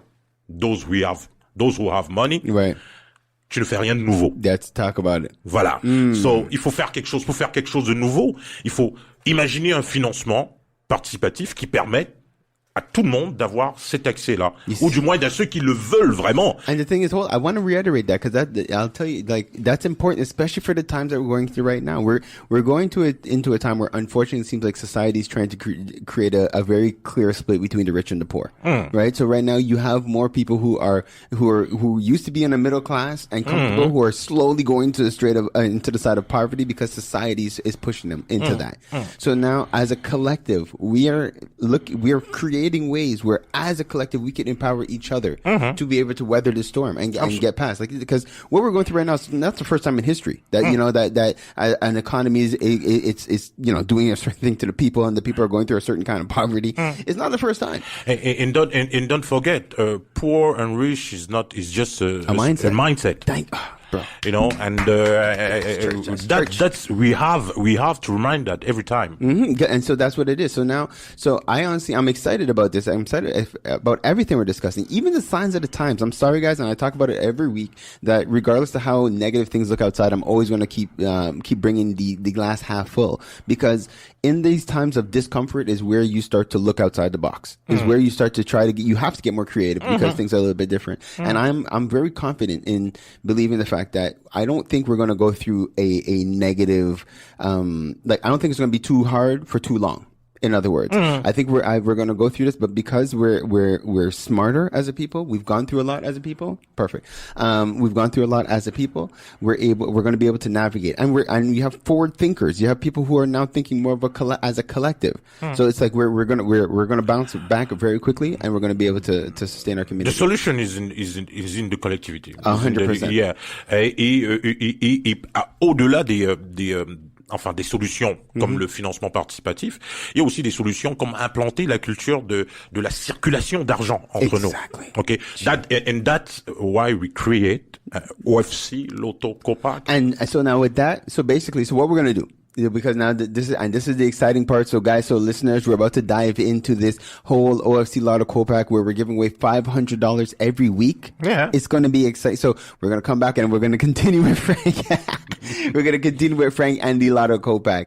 those who have money, tu ne fais rien de nouveau. Let's talk about it. Voilà. So, il faut faire quelque chose. Pour faire quelque chose de nouveau, il faut imaginer un financement participatif qui permette à tout le monde d'avoir cet accès-là, ou du moins à ceux qui le veulent vraiment. And the thing is, I want to reiterate that because I'll tell you, like, that's important, especially for the times that we're going through right now. We're going into a time where, unfortunately, it seems like society is trying to create a very clear split between the rich and the poor, right? So right now, you have more people who used to be in the middle class and comfortable, who are slowly going to into the side of poverty because society is pushing them into that. So now, as a collective, we are creating ways where, as a collective, we can empower each other to be able to weather the storm and get past. Like, because what we're going through right now, that's the first time in history that that an economy is doing a certain thing to the people, and the people are going through a certain kind of poverty. It's not the first time. And don't forget, poor and rich is just a mindset. Bro. And that's we have to remind that every time. And so that's what it is. So I honestly, I'm excited about this. I'm excited about everything we're discussing, even the signs of the times. I'm sorry, guys, and I talk about it every week, that regardless of how negative things look outside, I'm always going to keep bringing the glass half full, because in these times of discomfort is where you start to look outside the box. Is where you start to you have to get more creative because things are a little bit different. And I'm very confident in believing the fact that I don't think we're going to go through a negative, I don't think it's going to be too hard for too long. In other words, I think we're going to go through this, but because we're smarter as a people, we've gone through a lot as a people. Perfect. We've gone through a lot as a people. We're going to be able to navigate, and you have forward thinkers. You have people who are now thinking more of as a collective. So it's like we're going to bounce back very quickly, and we're going to be able to sustain our community. The solution is in the collectivity. 100%. Yeah. Et au-delà des solutions comme le financement participatif, il y a aussi des solutions comme implanter la culture de la circulation d'argent entre nous. Okay, that's why we create OFC Lotto COPAQ. And so now with that, so what we're going to do, because now this is the exciting part. So guys, listeners, we're about to dive into this whole OFC Lotto COPAQ where we're giving away $500 every week. Yeah. It's going to be exciting. So we're going to come back and we're going to continue with Frank. We're going to continue with Frank and the Lotto COPAQ.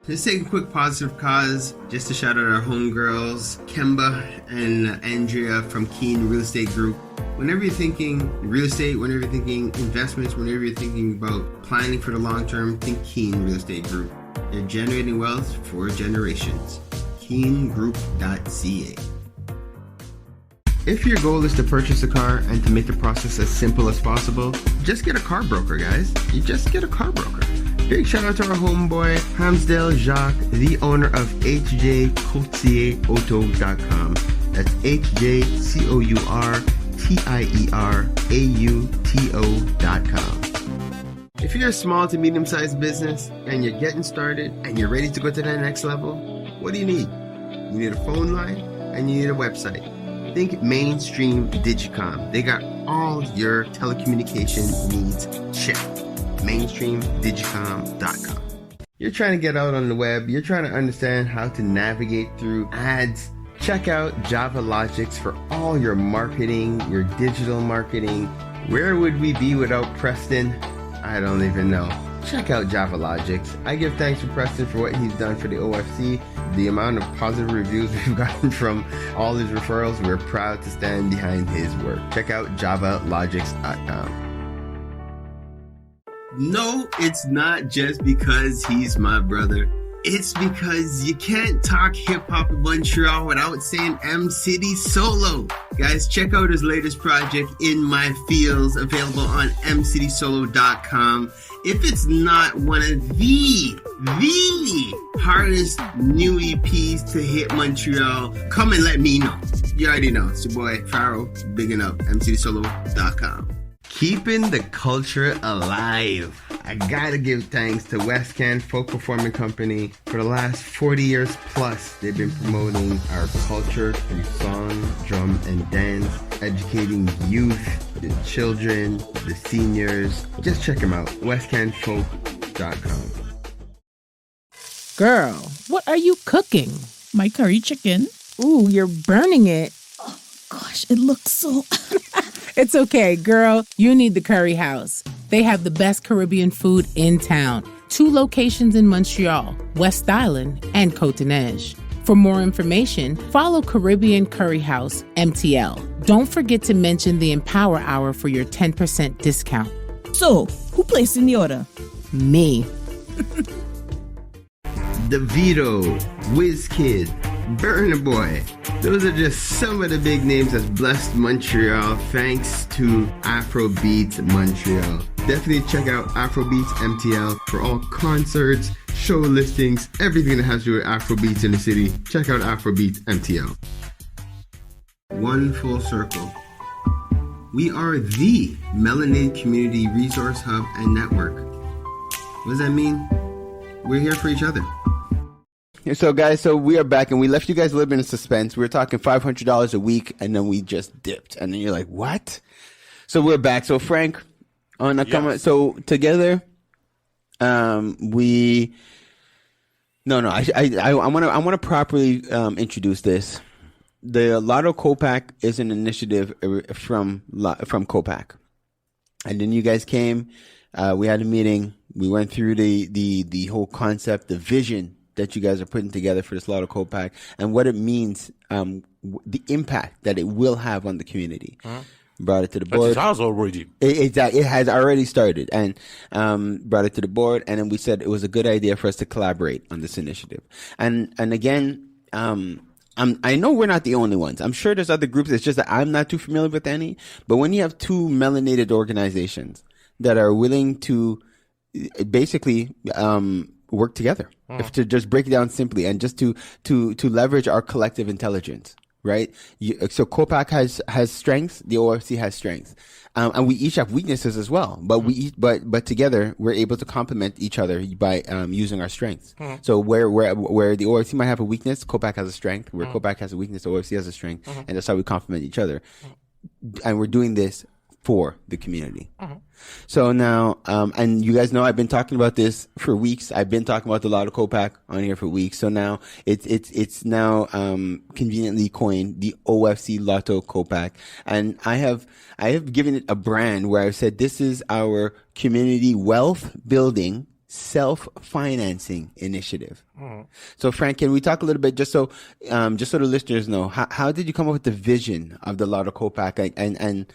Let's take a quick positive cause just to shout out our homegirls, Kemba and Andrea from Keen Real Estate Group. Whenever you're thinking real estate, whenever you're thinking investments, whenever you're thinking about planning for the long term, think Keen Real Estate Group. They're generating wealth for generations. KeenGroup.ca. If your goal is to purchase a car and to make the process as simple as possible, just get a car broker, guys. You just get a car broker. Big shout out to our homeboy, Hamsdale Jacques, the owner of HJCourtierAuto.com. That's HJCourtierAuto.com. If you're a small to medium-sized business and you're getting started and you're ready to go to that next level, what do you need? You need a phone line and you need a website. Think Mainstream Digicom. They got all your telecommunication needs checked. MainstreamDigicom.com. You're trying to get out on the web. You're trying to understand how to navigate through ads. Check out Java Logics for all your marketing, your digital marketing. Where would we be without Preston? I don't even know. Check out Java Logics. I give thanks to Preston for what he's done for the OFC. The amount of positive reviews we've gotten from all his referrals, we're proud to stand behind his work. Check out JavaLogics.com. No, it's not just because he's my brother. It's because you can't talk hip-hop in Montreal without saying M City Solo. Guys, check out his latest project, In My Fields, available on mcitysolo.com. If it's not one of the hardest new EPs to hit Montreal, come and let me know. You already know. It's your boy, Pharaoh, bigging up, mcitysolo.com. Keeping the culture alive. I gotta give thanks to West Can Folk Performing Company. For the last 40 years plus, they've been promoting our culture through song, drum, and dance, educating youth, the children, the seniors. Just check them out, westcanfolk.com. Girl, what are you cooking? My curry chicken. Ooh, you're burning it. Gosh, it looks so... It's okay, girl. You need the Curry House. They have the best Caribbean food in town. 2 locations in Montreal, West Island, and Côte-Neige. For more information, follow Caribbean Curry House, MTL. Don't forget to mention the Empower Hour for your 10% discount. So, who placed in the order? Me. DeVito, WizKid, Burna Boy. Those are just some of the big names that's blessed Montreal thanks to Afrobeats Montreal. Definitely check out Afrobeats MTL for all concerts, show listings, everything that has to do with Afrobeats in the city. Check out Afrobeats MTL. One full circle. We are the Melanated Community Resource Hub and Network. What does that mean? We're here for each other. So, guys, we are back, and we left you guys a little bit in suspense. We were talking $500 a week, and then we just dipped. And then you're like, what? So we're back. So, Frank, so together, I want to properly introduce this. The Lotto COPAQ is an initiative from COPAQ, and then you guys came. We had a meeting. We went through the whole concept, the vision that you guys are putting together for this Lotto COPAQ, and what it means, the impact that it will have on the community. Brought it to the board. It has already. It has already started, and brought it to the board, and then we said it was a good idea for us to collaborate on this initiative. And again, I know we're not the only ones. I'm sure there's other groups. It's just that I'm not too familiar with any. But when you have 2 melanated organizations that are willing to basically work together, if to just break it down simply, and just to leverage our collective intelligence. Right. So COPAQ has strengths. The OFC has strengths, and we each have weaknesses as well. But together we're able to complement each other by using our strengths. So where the OFC might have a weakness, COPAQ has a strength. Where COPAQ has a weakness, the OFC has a strength, and that's how we complement each other. And we're doing this for the community. So now, and you guys know I've been talking about this for weeks. I've been talking about the Lotto COPAQ on here for weeks. So now it's now conveniently coined the OFC Lotto COPAQ, and I have given it a brand where I've said this is our community wealth building self-financing initiative. So, Frank, can we talk a little bit, just so the listeners know, how did you come up with the vision of the Lotto COPAQ, and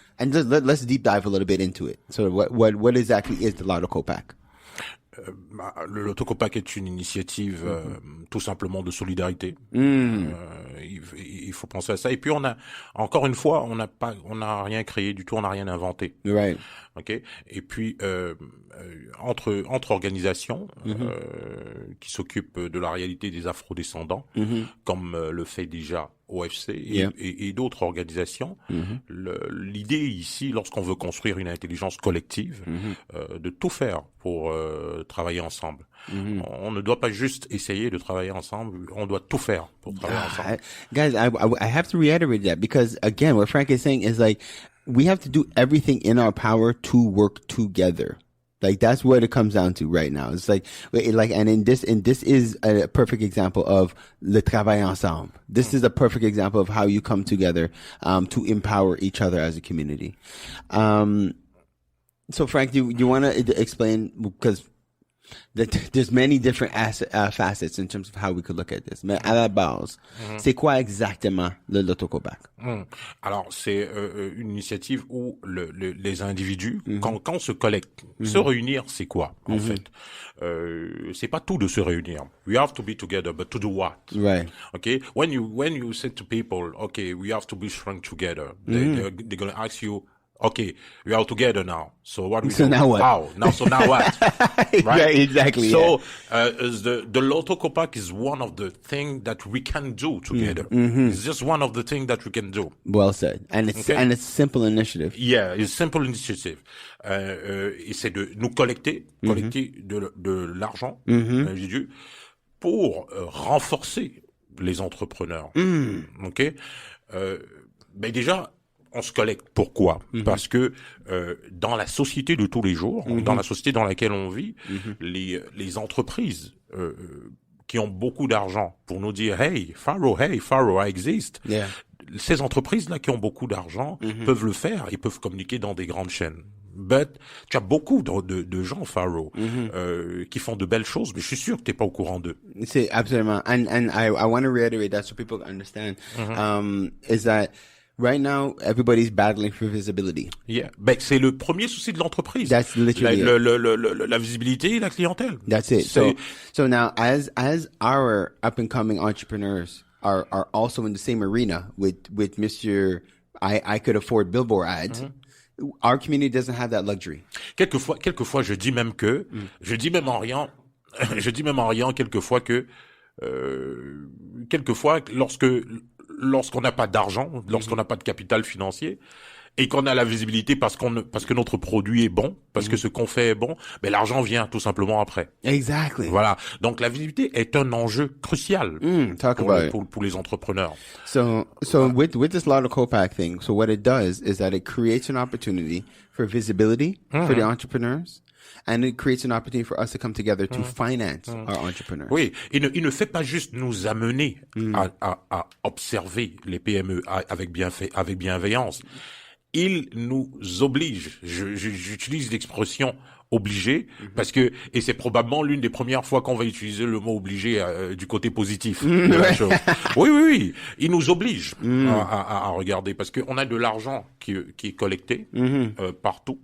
let's deep dive a little bit into it. So, what exactly is the Lotto COPAQ? Le Lotto COPAQ est une initiative tout simplement de solidarité. Il faut penser à ça. Et puis encore une fois, on n'a rien créé du tout, on n'a rien inventé. Right. Ok. Et puis entre organisations qui s'occupent de la réalité des Afro-descendants, comme le fait déjà OFC et d'autres organisations, l'idée ici, lorsqu'on veut construire une intelligence collective, de tout faire pour travailler ensemble. On ne doit pas juste essayer de travailler ensemble, on doit tout faire pour travailler ensemble. Guys, I have to reiterate that, because again, what Frank is saying is like, we have to do everything in our power to work together. Like, that's what it comes down to right now. It's like, and this is a perfect example of le travail ensemble. This is a perfect example of how you come together, to empower each other as a community. So Frank, do you want to explain, because there's many different facets in terms of how we could look at this. Mais à la base, c'est quoi exactement le Lotto COPAQ? Alors, c'est une initiative où les individus, quand on se collecte, se réunir, c'est quoi, en fait? C'est pas tout de se réunir. We have to be together, but to do what? Right. Okay? When you say to people, okay, we have to be strong together, they're going to ask you, okay, we are together now. So what do we do? Now what? Wow. So now what? Right? Yeah, exactly. So the Lotto COPAQ is one of the things that we can do together. It's just one of the things that we can do. Well said. And it's a simple initiative. Yeah, it's a simple initiative. Et c'est de nous collecter de l'argent, individu, pour renforcer les entrepreneurs. Okay? Ben déjà, on se collecte. Pourquoi? Parce que dans la société de tous les jours, dans la société dans laquelle on vit, les entreprises qui ont beaucoup d'argent pour nous dire hey, Pharaoh, I exist. Yeah. ces entreprises-là qui ont beaucoup d'argent peuvent le faire, ils peuvent communiquer dans des grandes chaînes. But tu as beaucoup de gens, Pharaoh, qui font de belles choses, mais je suis sûr que t'es pas au courant d'eux. C'est absolument. And I want to reiterate that so people understand, is that right now everybody's battling for visibility. Yeah. Ben, c'est le premier souci de l'entreprise. That's literally la visibilité et la clientèle. That's it. So now as our up and coming entrepreneurs are also in the same arena with Mr. I could afford billboard ads. Our community doesn't have that luxury. Quelquefois, je dis même en riant, quelquefois que, quelquefois, lorsqu'on n'a pas d'argent, lorsqu'on n'a pas de capital financier, et qu'on a la visibilité parce que notre produit est bon, parce que ce qu'on fait est bon, mais l'argent vient tout simplement après. Exactly. Voilà. Donc la visibilité est un enjeu crucial pour les entrepreneurs. So with this lot of COPAQ thing, so what it does is that it creates an opportunity for visibility for the entrepreneurs. And it creates an opportunity for us to come together to finance our entrepreneurs. Oui, il ne fait pas juste nous amener à observer les PME avec bienveillance. Il nous oblige. J'utilise l'expression obligé parce que, et c'est probablement l'une des premières fois qu'on va utiliser le mot obligé du côté positif de la chose. Oui. Il nous oblige à regarder parce que on a de l'argent qui est collecté partout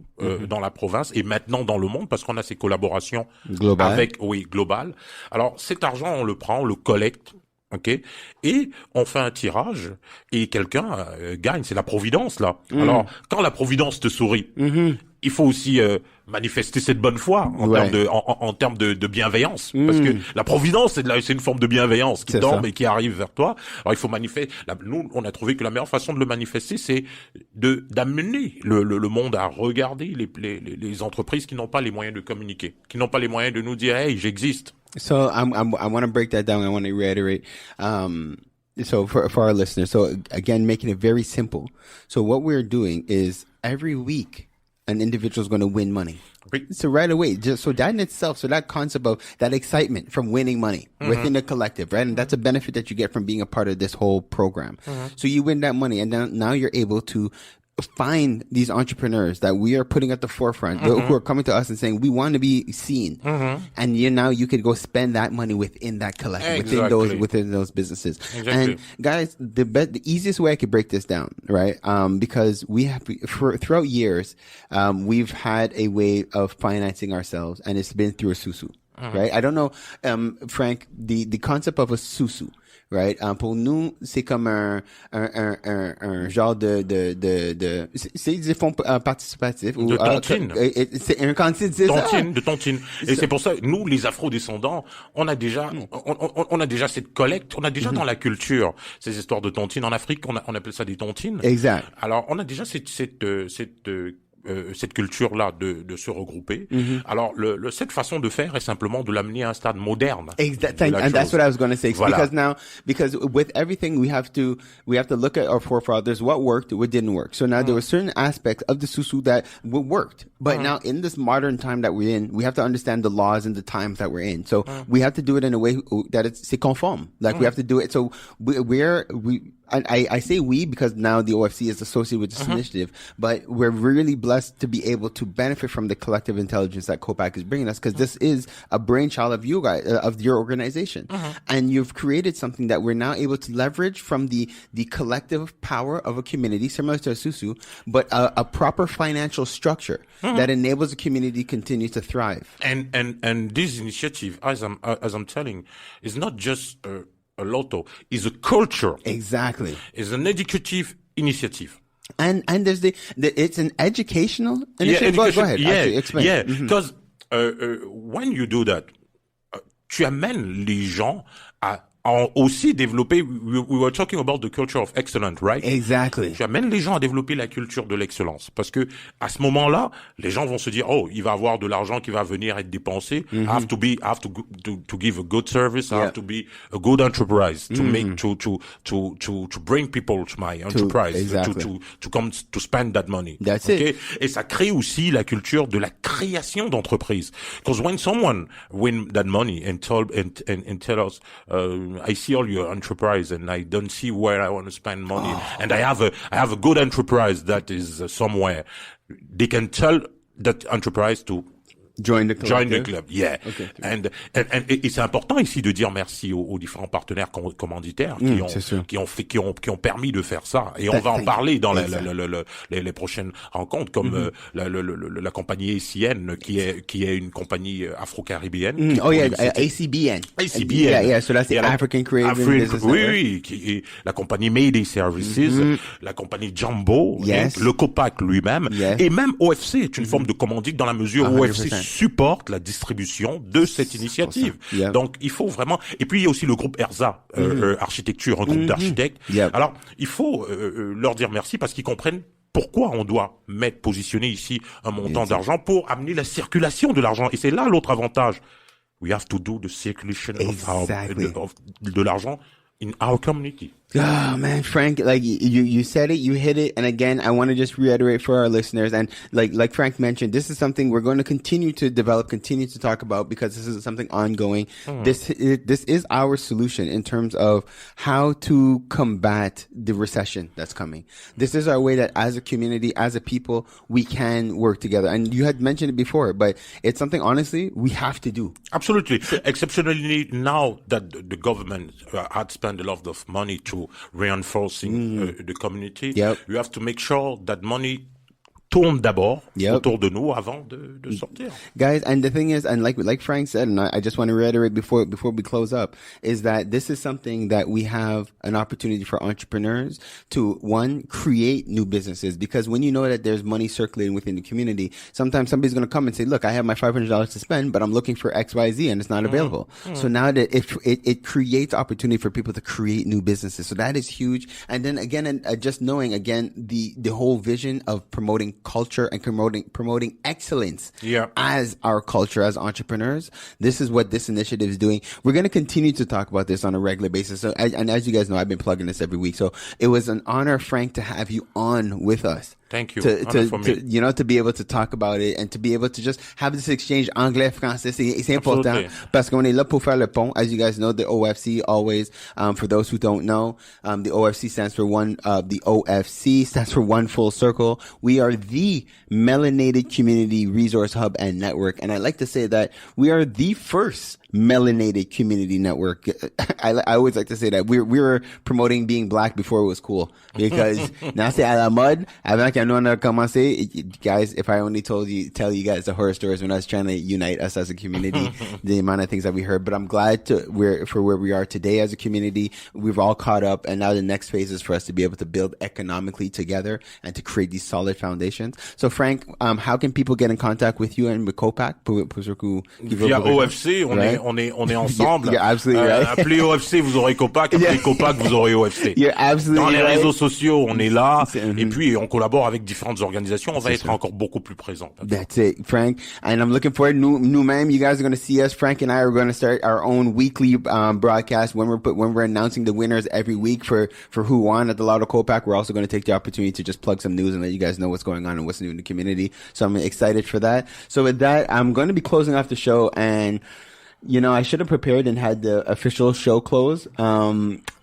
dans la province et maintenant dans le monde parce qu'on a ces collaborations globales. Alors cet argent on le prend, on le collecte. OK? Et on fait un tirage et quelqu'un gagne, c'est la providence là. Alors, quand la providence te sourit, il faut aussi manifester cette bonne foi en termes de bienveillance parce que la providence c'est une forme de bienveillance qui tombe et qui arrive vers toi. Alors il faut manifester. Nous on a trouvé que la meilleure façon de le manifester c'est d'amener le monde à regarder les entreprises qui n'ont pas les moyens de communiquer, qui n'ont pas les moyens de nous dire hey, j'existe. So I want to break that down. I want to reiterate. So for our listeners, so again, making it very simple. So what we're doing is every week, an individual is going to win money. So right away, just so that in itself, so that concept of that excitement from winning money within the collective, right? And that's a benefit that you get from being a part of this whole program. So you win that money and then now you're able to find these entrepreneurs that we are putting at the forefront who are coming to us and saying we want to be seen and now you could go spend that money within that collective within those businesses. And guys, the easiest way I could break this down, right, because we have throughout years we've had a way of financing ourselves and it's been through a susu. Right? I don't know, Frank, the concept of a susu. Right? Pour nous, c'est comme un genre de c'est des fonds participatifs. De tontine. C'est un cantine, c'est de tontine. Et c'est pour ça, nous, les afro-descendants, on a déjà cette collecte, on a déjà dans la culture ces histoires de tontine. En Afrique, on appelle ça des tontines. Exact. Alors, on a déjà cette culture-là de se regrouper. Alors, cette façon de faire est simplement de l'amener à un stade moderne. Exactly. And that's what I was going to say. Voilà. Because with everything, we have to look at our forefathers, what worked, what didn't work. So now there were certain aspects of the susu that worked. But now in this modern time that we're in, we have to understand the laws and the times that we're in. So we have to do it in a way that c'est conforme. Like we have to do it. So I say we because now the OFC is associated with this initiative, but we're really blessed to be able to benefit from the collective intelligence that COPAQ is bringing us because this is a brainchild of you guys, of your organization. And you've created something that we're now able to leverage from the collective power of a community, similar to a SUSU, but a proper financial structure that enables the community to continue to thrive. And this initiative, as I'm telling, is not just a lotto, is a culture. Exactly. Is an educative initiative. And there's it's an educational initiative. Go ahead. Actually, explain. Yeah, because when you do that, tu amènes les gens à aussi développer, we were talking about the culture of excellence, right? Exactly. Tu amènes les gens à développer la culture de l'excellence. Parce que, à ce moment-là, les gens vont se dire, oh, il va avoir de l'argent qui va venir être dépensé. I have to give a good service. I have to be a good enterprise to make, to bring people to my enterprise. To come to spend that money. That's it. Et ça crée aussi la culture de la création d'entreprise. Because when someone win that money and tell us, I see all your enterprise and I don't see where I want to spend money. And I have a good enterprise that is somewhere. They can tell that enterprise to Join the club, yeah. Okay. Et c'est important ici de dire merci aux différents partenaires commanditaires qui ont permis de faire ça. Et on va en parler dans les prochaines rencontres, comme la compagnie ACN, qui est une compagnie afro-caribéenne. ACBN. ACBN. Yeah, so that's the African Caribbean Business Network. Oui, qui est la compagnie Mayday Services, la compagnie Jumbo, le COPAQ lui-même, et même OFC est une forme de commandite dans la mesure où OFC supporte la distribution de cette initiative. Yeah. Donc, il faut vraiment... Et puis, il y a aussi le groupe ERZA, Architecture, un groupe d'architectes. Alors, il faut leur dire merci parce qu'ils comprennent pourquoi on doit positionner ici un montant d'argent pour amener la circulation de l'argent. Et c'est là l'autre avantage. We have to do the circulation de l'argent in our community. Oh man, Frank, like you said it, you hit it. And again, I want to just reiterate for our listeners. And like Frank mentioned, this is something we're going to continue to develop, continue to talk about because this is something ongoing. This is our solution in terms of how to combat the recession that's coming. This is our way that as a community, as a people, we can work together. And you had mentioned it before, but it's something honestly we have to do. Absolutely. Exceptionally now that the government had spent a lot of money to reinforcing the community. You have to make sure that money tourne d'abord autour de nous avant de sortir. Guys, and the thing is, and like Frank said, and I just want to reiterate before we close up, is that this is something that we have an opportunity for entrepreneurs to, one, create new businesses. Because when you know that there's money circulating within the community, sometimes somebody's going to come and say, look, I have my $500 to spend, but I'm looking for XYZ and it's not available. So now that it creates opportunity for people to create new businesses. So that is huge. And then again, and just knowing again, the whole vision of promoting culture and promoting excellence as our culture as entrepreneurs. This is what this initiative is doing. We're going to continue to talk about this on a regular basis. So, and as you guys know, I've been plugging this every week. So it was an honor, Frank, to have you on with us. Thank you. To be able to talk about it and to be able to just have this exchange anglais-français, c'est important parce qu'on est là pour faire le pont. As you guys know, the OFC always, for those who don't know, the OFC stands for One Full Circle. We are the Melanated Community Resource Hub and Network. And I like to say that we are the first melanated community network. I always like to say that we were promoting being black before it was cool because now c'est à la mode. Avant qu'on a commencé, guys, if I only tell you guys the horror stories when I was trying to unite us as a community, the amount of things that we heard. But I'm glad for where we are today as a community. We've all caught up, and now the next phase is for us to be able to build economically together and to create these solid foundations. So Frank, how can people get in contact with you and with COPAQ? Via OFC, on est ensemble. You're absolutely right. Appelez OFC, vous aurez COPAQ. Appelez COPAQ, vous aurez OFC. You're absolutely Dans les right. réseaux sociaux, on est là. Et puis, on collabore avec différentes organisations. On va être encore beaucoup plus présents. That's it, Frank. And I'm looking forward to new ma'am. You guys are going to see us. Frank and I are going to start our own weekly broadcast when we're announcing the winners every week for who won at the Lotto COPAQ. We're also going to take the opportunity to just plug some news and let you guys know what's going on and what's new in the community. So I'm excited for that. So with that, I'm going to be closing off the show, and I should have prepared and had the official show close.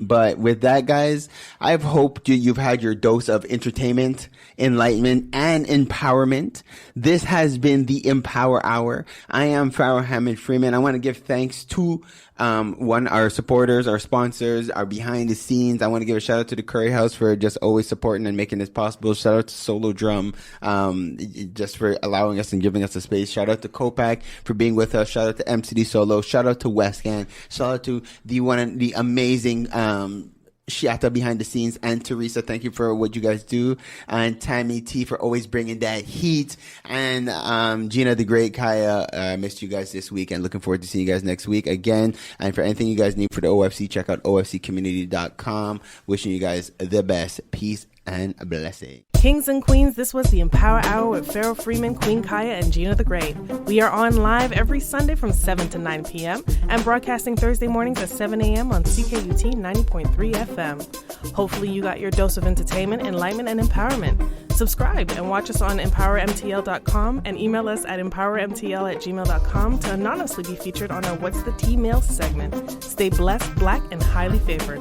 But with that, guys, I've hoped you've had your dose of entertainment, enlightenment, and empowerment. This has been the Empower Hour. I am Pharaoh Hammond Freeman. I want to give thanks to our supporters, our sponsors, our behind the scenes. I want to give a shout out to the Curry House for just always supporting and making this possible. Shout out to Solo Drum, just for allowing us and giving us the space. Shout out to COPAQ for being with us. Shout out to MCD Solo. Shout out to Westcan. Shout out to the amazing, Shiata behind the scenes, and Teresa, thank you for what you guys do, and Tammy T for always bringing that heat, and Gina the Great, Kaya, missed you guys this week and looking forward to seeing you guys next week again. And for anything you guys need for the OFC, check out ofccommunity.com. Wishing you guys the best. Peace and blessing. Kings and queens, this was the Empower Hour with Pharaoh Freeman, Queen Kaya, and Gina the Great. We are on live every Sunday from 7 to 9 p.m. and broadcasting Thursday mornings at 7 a.m. on CKUT 90.3 FM. Hopefully you got your dose of entertainment, enlightenment, and empowerment. Subscribe and watch us on empowermtl.com and email us at empowermtl@gmail.com to anonymously be featured on our What's the Tea Mail segment. Stay blessed, black, and highly favored.